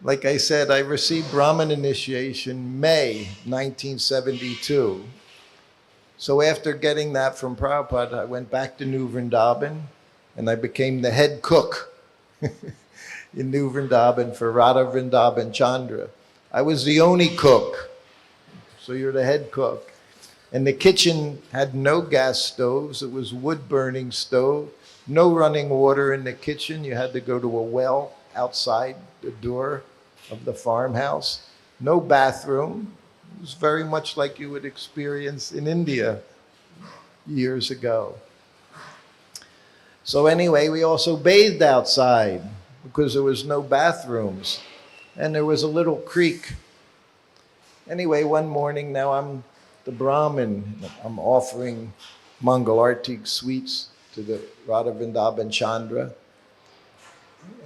Like I said, I received Brahmin initiation May 1972. So after getting that from Prabhupada, I went back to New Vrindavan and I became the head cook in New Vrindavan for Radha Vrindavan Chandra. I was the only cook. So you're the head cook. And the kitchen had no gas stoves. It was wood burning stove. No running water in the kitchen. You had to go to a well outside the door of the farmhouse. No bathroom. It was very much like you would experience in India years ago. So anyway, we also bathed outside because there was no bathrooms. And there was a little creek. Anyway, one morning, now I'm the Brahmin. I'm offering Mangal Artik sweets to the Radha Vrindavan Chandra.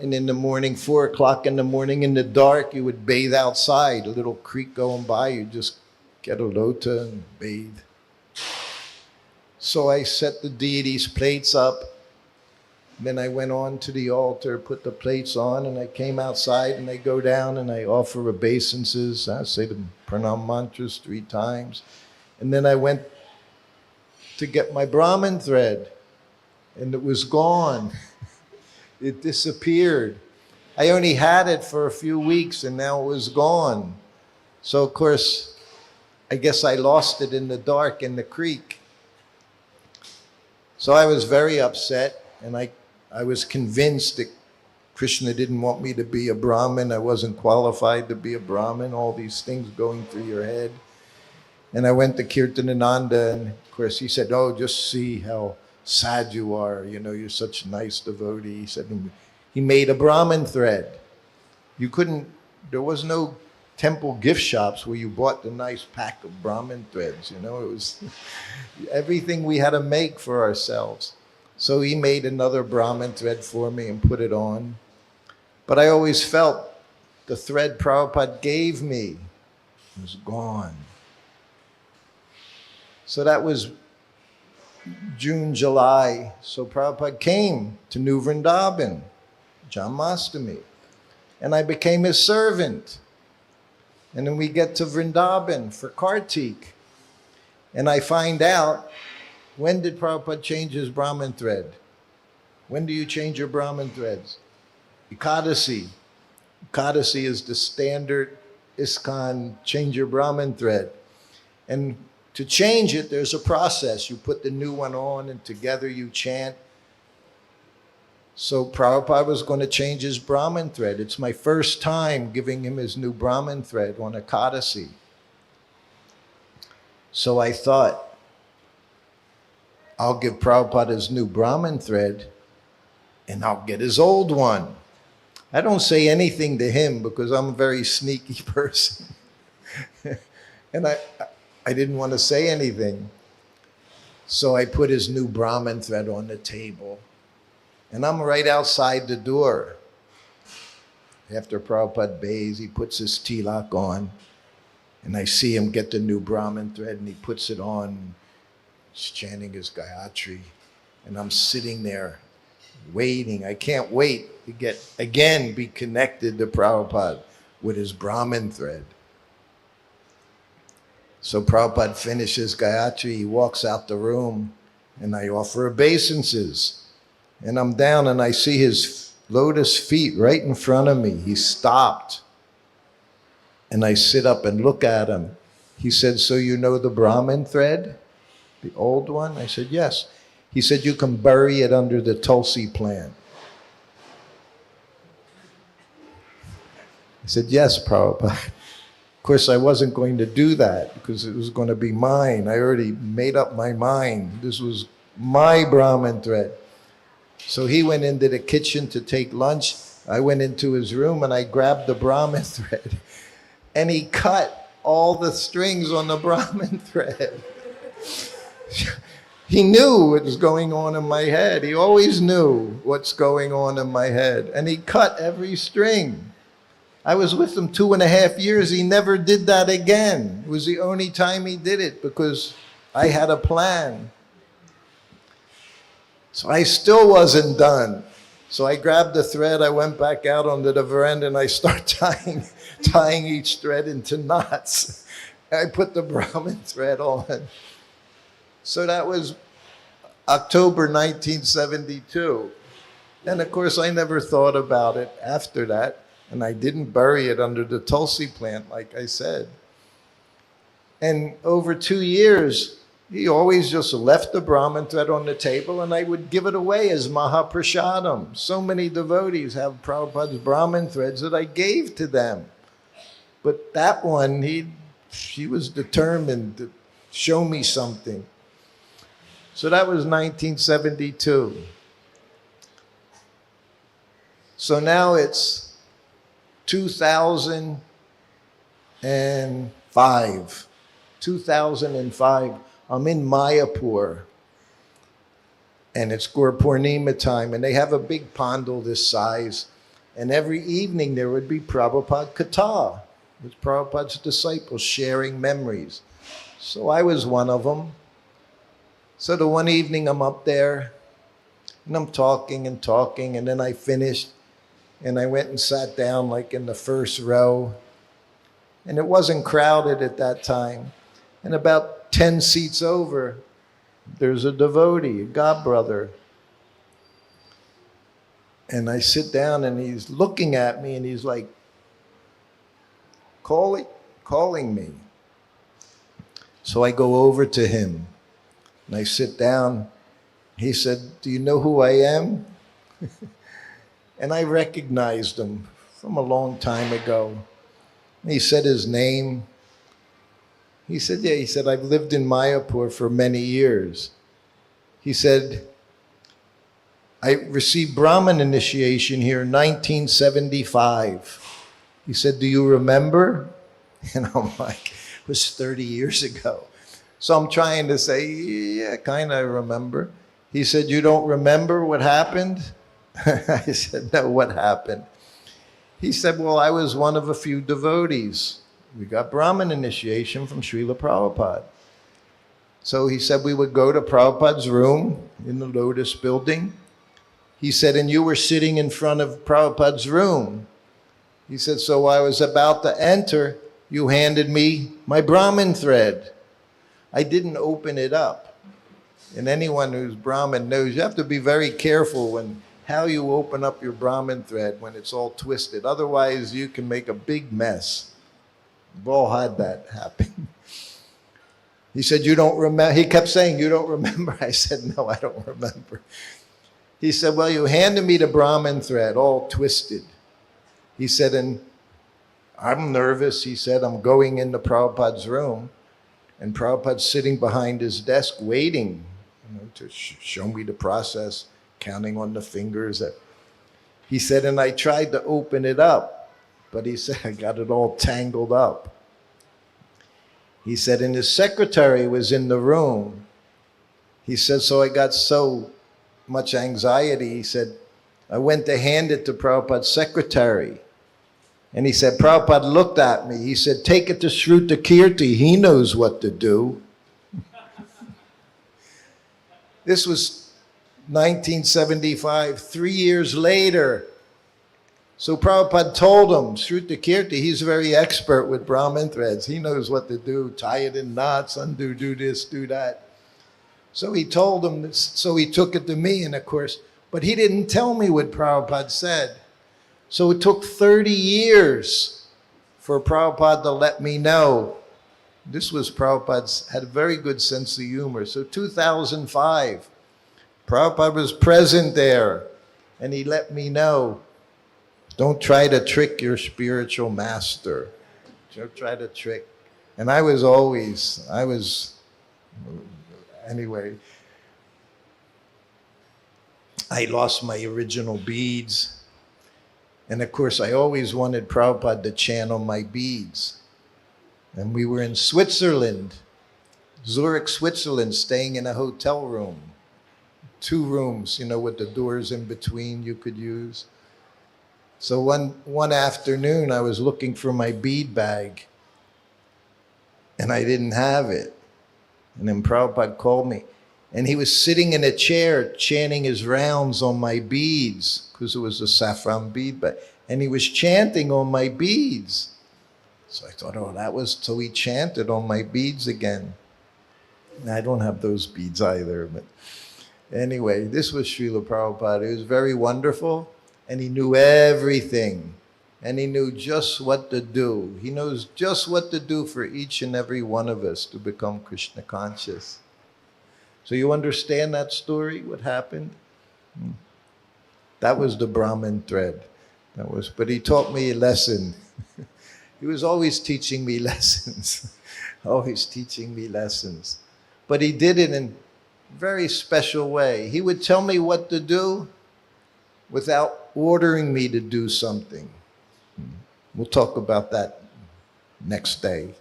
And in the morning, 4 o'clock in the morning, in the dark, you would bathe outside. A little creek going by, you just get a lota and bathe. So I set the deities' plates up. Then I went on to the altar, put the plates on, and I came outside and I go down and I offer obeisances. I say the pranam mantras 3 times. And then I went to get my Brahmin thread, and it was gone. It disappeared. I only had it for a few weeks and now it was gone. So of course, I guess I lost it in the dark in the creek. So I was very upset, and I was convinced that Krishna didn't want me to be a Brahmin. I wasn't qualified to be a Brahmin, all these things going through your head. And I went to Kirtanananda, and of course he said, oh, just see how sad you are. You know, you're such a nice devotee. He said, he made a Brahmin thread. There was no temple gift shops where you bought the nice pack of Brahmin threads. You know, it was everything we had to make for ourselves. So he made another Brahmin thread for me and put it on. But I always felt the thread Prabhupada gave me was gone. So that was June, July. So Prabhupada came to New Vrindavan, Janmashtami, and I became his servant. And then we get to Vrindavan for Kartik. And I find out, when did Prabhupada change his Brahmin thread? When do you change your Brahmin threads? Ekadasi. Ekadasi is the standard ISKCON change your Brahmin thread. And to change it, there's a process. You put the new one on and together you chant. So Prabhupada was going to change his Brahmin thread. It's my first time giving him his new Brahmin thread on Ekadasi. So I thought, I'll give Prabhupada his new Brahmin thread and I'll get his old one. I don't say anything to him because I'm a very sneaky person. And I didn't want to say anything. So I put his new Brahmin thread on the table. And I'm right outside the door. After Prabhupada bathes, he puts his tilak on. And I see him get the new Brahmin thread and he puts it on. He's chanting his Gayatri. And I'm sitting there waiting. I can't wait to be connected to Prabhupada with his Brahmin thread. So Prabhupada finishes Gayatri, he walks out the room, and I offer obeisances. And I'm down and I see his lotus feet right in front of me. He stopped. And I sit up and look at him. He said, so you know the Brahmin thread? The old one? I said, yes. He said, you can bury it under the Tulsi plant. I said, yes, Prabhupada. Of course, I wasn't going to do that because it was going to be mine. I already made up my mind. This was my Brahmin thread. So he went into the kitchen to take lunch. I went into his room and I grabbed the Brahmin thread. And he cut all the strings on the Brahmin thread. He knew what was going on in my head. He always knew what's going on in my head. And he cut every string. I was with him 2.5 years. He never did that again. It was the only time he did it because I had a plan. So I still wasn't done. So I grabbed the thread, I went back out onto the veranda and I start tying each thread into knots. I put the Brahmin thread on. So that was October 1972. And of course I never thought about it after that. And I didn't bury it under the Tulsi plant, like I said. And over 2 years, he always just left the Brahmin thread on the table and I would give it away as Mahaprasadam. So many devotees have Prabhupada's Brahmin threads that I gave to them. But that one, he was determined to show me something. So that was 1972. So now it's 2005. 2005. I'm in Mayapur, and it's Gaur Purnima time, and they have a big pandal this size, and every evening there would be Prabhupada Katha, with Prabhupada's disciples sharing memories. So I was one of them. So the one evening I'm up there, And I'm talking and talking, and then I finished, and I went and sat down like in the first row. And it wasn't crowded at that time. And about 10 seats over, there's a devotee, a god brother. And I sit down, and he's looking at me, and he's like calling me. So I go over to him, and I sit down. He said, "Do you know who I am?" And I recognized him from a long time ago. And he said his name. He said, "Yeah," he said, "I've lived in Mayapur for many years." He said, "I received Brahmin initiation here in 1975. He said, "Do you remember?" And I'm like, it was 30 years ago. So I'm trying to say, yeah, kind of remember. He said, "You don't remember what happened?" I said, "No, what happened?" He said, "Well, I was one of a few devotees. We got Brahmin initiation from Srila Prabhupada." So he said we would go to Prabhupada's room in the Lotus building. He said, "And you were sitting in front of Prabhupada's room." He said, "So I was about to enter, you handed me my Brahmin thread. I didn't open it up." And anyone who's Brahmin knows you have to be very careful when how you open up your Brahmin thread when it's all twisted. Otherwise, you can make a big mess. We've all had that happen. He said, "You don't remember?" He kept saying, "You don't remember?" I said, "No, I don't remember." He said, "Well, you handed me the Brahmin thread, all twisted." He said, "And I'm nervous." He said, "I'm going into Prabhupada's room, and Prabhupada's sitting behind his desk waiting, to show me the process, counting on the fingers." He said, "And I tried to open it up, but," he said, "I got it all tangled up." He said, "And his secretary was in the room." He said, "So I got so much anxiety." He said, "I went to hand it to Prabhupada's secretary." And he said, Prabhupada looked at me. He said, "Take it to Srutakirti. He knows what to do." This was 1975, 3 years later. So Prabhupada told him, Srutakirti, he's very expert with Brahmin threads. He knows what to do, tie it in knots, undo, do this, do that. So he told him, this, so he took it to me, and of course, but he didn't tell me what Prabhupada said. So it took 30 years for Prabhupada to let me know. This was Prabhupada's, had a very good sense of humor. So 2005, Prabhupada was present there, and he let me know, don't try to trick your spiritual master. Don't try to trick. And anyway, I lost my original beads. And of course, I always wanted Prabhupada to chant on my beads. And we were in Switzerland, Zurich, Switzerland, staying in a hotel room. 2 rooms, with the doors in between you could use. So one afternoon, I was looking for my bead bag, and I didn't have it. And then Prabhupada called me, and he was sitting in a chair chanting his rounds on my beads, because it was a saffron bead bag, and he was chanting on my beads. So I thought, so he chanted on my beads again. And I don't have those beads either, but anyway, this was Srila Prabhupada. He was very wonderful, and he knew everything, and he knew just what to do. He knows just what to do for each and every one of us to become Krishna conscious. So you understand that story, what happened? That was the Brahmin thread. But he taught me a lesson. He was always teaching me lessons, always teaching me lessons. But he did it in a very special way. He would tell me what to do without ordering me to do something. We'll talk about that next day.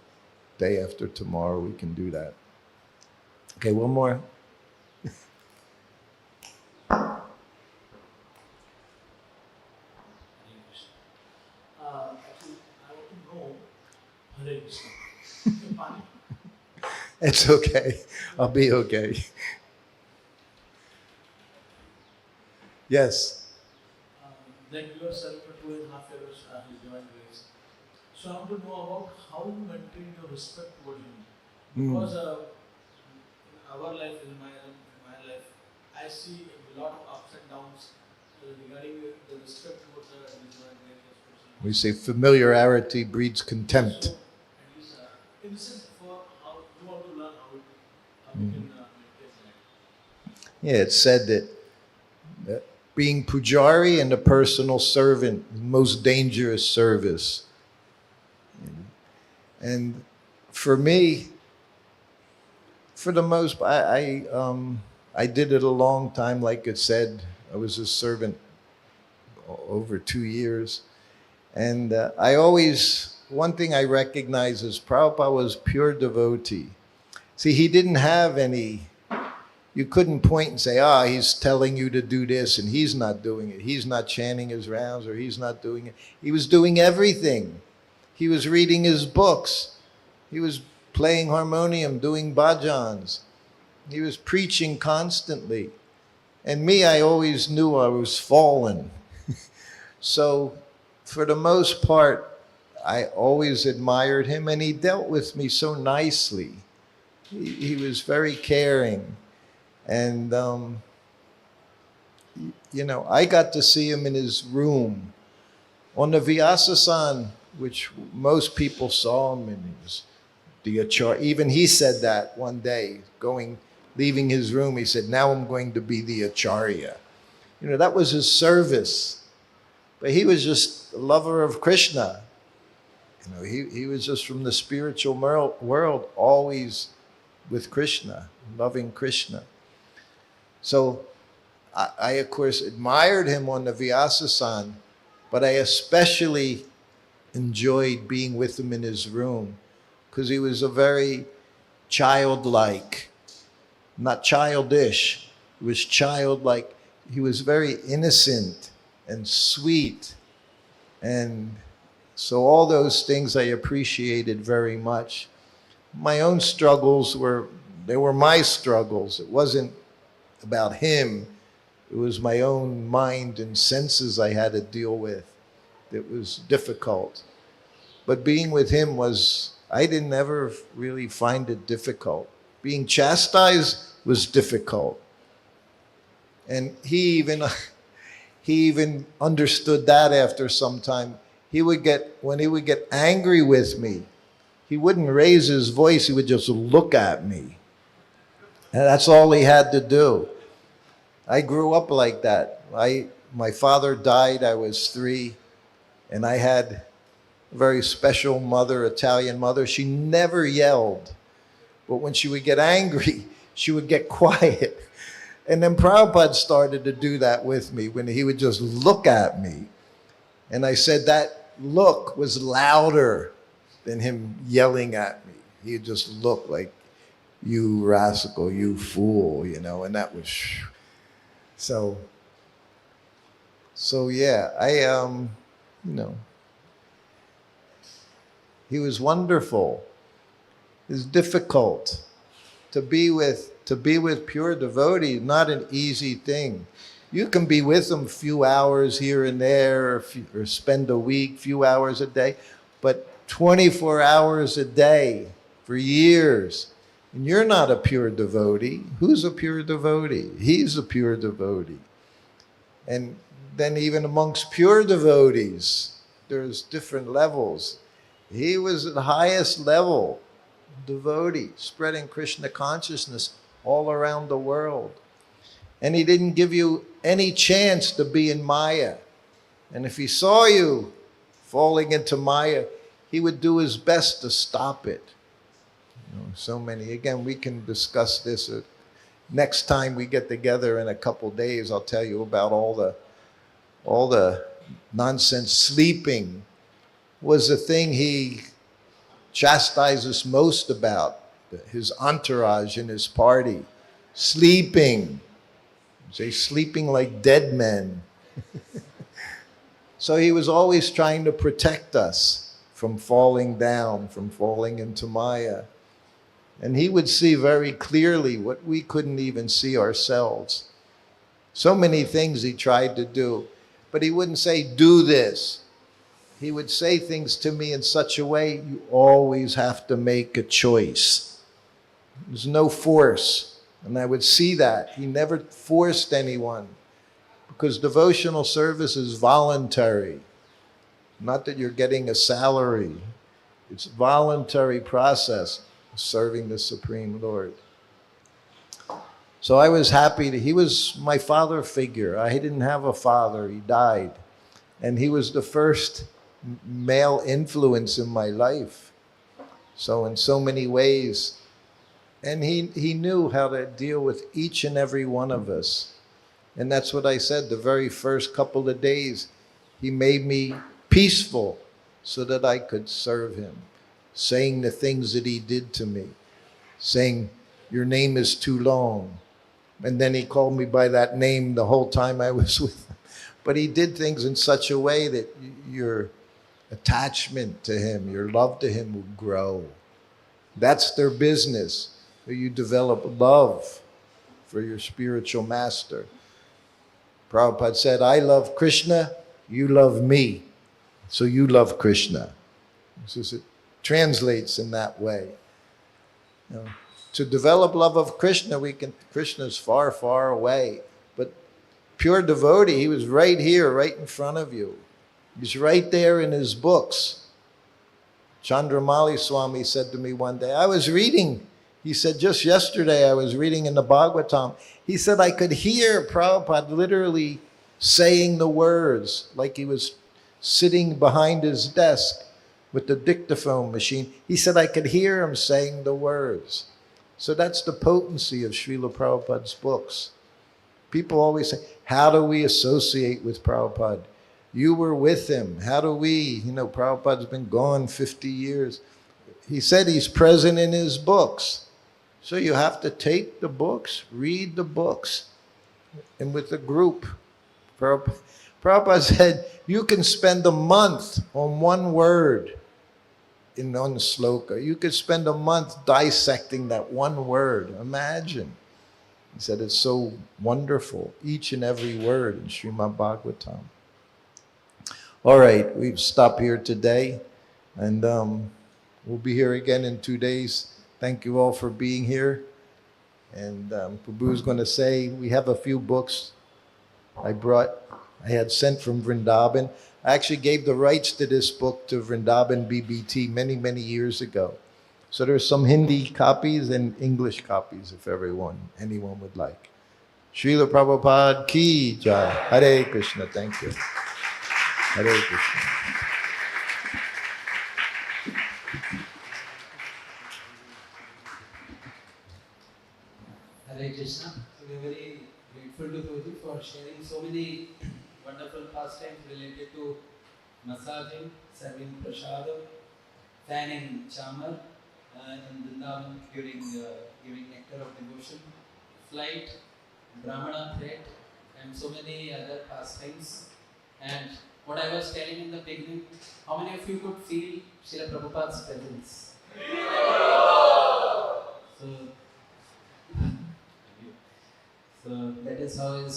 Day after tomorrow, we can do that. Okay, one more. It's okay. I'll be okay. Yes. Then you are serving for 2.5 years His Divine Grace. So I want to know about how you maintain your respect towards him. Because in our life, in my life, I see a lot of ups and downs regarding the respect towards His Divine Grace. We say familiarity breeds contempt. So, at least, in the sense for how you want to learn how we can maintain that. Yeah, it's said that being pujari and a personal servant is the most dangerous service. And for me, for the most part, I did it a long time. Like it said, I was a servant over 2 years. And I always, one thing I recognize is Prabhupada was pure devotee. See, he didn't have any, you couldn't point and say, he's telling you to do this and he's not doing it. He's not chanting his rounds or he's not doing it. He was doing everything. He was reading his books. He was playing harmonium, doing bhajans. He was preaching constantly. And me, I always knew I was fallen. So for the most part, I always admired him and he dealt with me so nicely. He was very caring. And, you know, I got to see him in his room. On the Vyasasan, which most people saw him in his, the acharya. Even he said that one day, leaving his room, he said, now I'm going to be the acharya. You know, that was his service. But he was just a lover of Krishna. You know, he was just from the spiritual world, always with Krishna, loving Krishna. So I of course, admired him on the Vyasasan, but I especially enjoyed being with him in his room because he was a very childlike, not childish, he was childlike. He was very innocent and sweet. And so all those things I appreciated very much. My own struggles were my struggles. It wasn't about him. It was my own mind and senses I had to deal with. It was difficult. But being with him I didn't ever really find it difficult. Being chastised was difficult. And he even understood that after some time. When he would get angry with me, he wouldn't raise his voice, he would just look at me. And that's all he had to do. I grew up like that. My father died, I was 3, and I had a very special mother, Italian mother. She never yelled, but when she would get angry, she would get quiet. And then Prabhupada started to do that with me when he would just look at me. And I said that look was louder than him yelling at me. He'd just look like, you rascal, you fool, you know, and that was, so yeah, you know, he was wonderful. It's difficult to be with pure devotee, not an easy thing. You can be with them a few hours here and there, or spend a week, few hours a day, but 24 hours a day for years, and you're not a pure devotee. Who's a pure devotee? He's a pure devotee. And then even amongst pure devotees, there's different levels. He was at the highest level devotee, spreading Krishna consciousness all around the world. And he didn't give you any chance to be in Maya. And if he saw you falling into Maya, he would do his best to stop it. You know, so many, again, we can discuss this. Next time we get together in a couple days, I'll tell you about all the nonsense. Sleeping was the thing he chastised us most about, his entourage in his party. Sleeping. Say, sleeping like dead men. So he was always trying to protect us from falling down, from falling into Maya. And he would see very clearly what we couldn't even see ourselves. So many things he tried to do, but he wouldn't say, do this. He would say things to me in such a way, you always have to make a choice. There's no force. And I would see that. He never forced anyone, because devotional service is voluntary. Not that you're getting a salary. It's a voluntary process of serving the Supreme Lord. So I was happy that he was my father figure. I didn't have a father. He died. And he was the first male influence in my life. So in so many ways. And he knew how to deal with each and every one of us. And that's what I said the very first couple of days. He made me peaceful so that I could serve him, saying the things that he did to me, saying, your name is too long. And then he called me by that name the whole time I was with him. But he did things in such a way that your attachment to him, your love to him will grow. That's their business. You develop love for your spiritual master. Prabhupada said, I love Krishna, you love me, so you love Krishna. So it translates in that way. You know, to develop love of Krishna, Krishna's far, far away. But pure devotee, he was right here, right in front of you. He's right there in his books. Chandramali Swami said to me one day, I was reading, he said, just yesterday I was reading in the Bhagavatam. He said, I could hear Prabhupada literally saying the words, like he was sitting behind his desk with the dictaphone machine. He said, I could hear him saying the words. So that's the potency of Srila Prabhupada's books. People always say, how do we associate with Prabhupada? You were with him. How do we? Prabhupada's been gone 50 years. He said he's present in his books. So you have to take the books, read the books, and with a group. Prabhupada said, you can spend a month on one word in one sloka. You could spend a month dissecting that one word. Imagine. He said it's so wonderful, each and every word in Srimad Bhagavatam. All right, we've stopped here today, and we'll be here again in 2 days. Thank you all for being here. And Prabhu's going to say, we have a few books I had sent from Vrindavan. I actually gave the rights to this book to Vrindavan BBT many, many years ago. So there's some Hindi copies and English copies if anyone would like. Srila Prabhupada ki jai. Hare Krishna. Thank you. Hare Krishna. Hare Krishna. We are very grateful to Prabhu for sharing so many wonderful pastimes related to massaging, serving prasadam, fanning chamar in Vrindavan during giving nectar of devotion, flight, brahmana thread, and so many other pastimes. And what I was telling in the beginning, how many of you could feel Srila Prabhupada's presence? So that is how is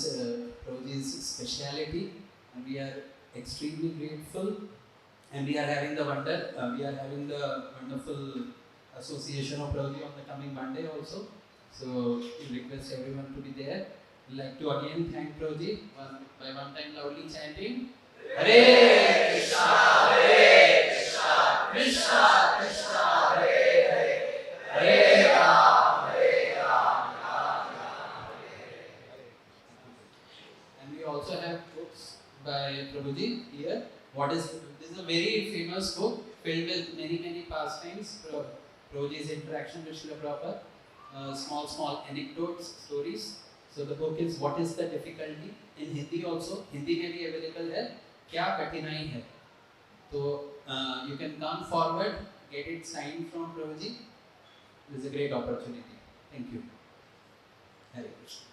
Prabhuji's speciality, and we are extremely grateful. And we are having the wonderful association of Prabhuji on the coming Monday also. So we request everyone to be there. We'd like to again thank Prabhuji by one time loudly chanting Hare Krishna, Krishna Krishna, Hare Hare, Hare Ram, Hare Ram, Ram Ram, Hare Hare. And we also have books by Prabhuji here. This is a very famous book filled with many pastimes. Prabhuji's interaction with Srila Prabhupada, small anecdotes, stories. So the book is What is the Difficulty? In Hindi also. Hindi may be available there. Kya Katinai Hai? So you can come forward, get it signed from Prabhuji. This is a great opportunity. Thank you. Hare Krishna.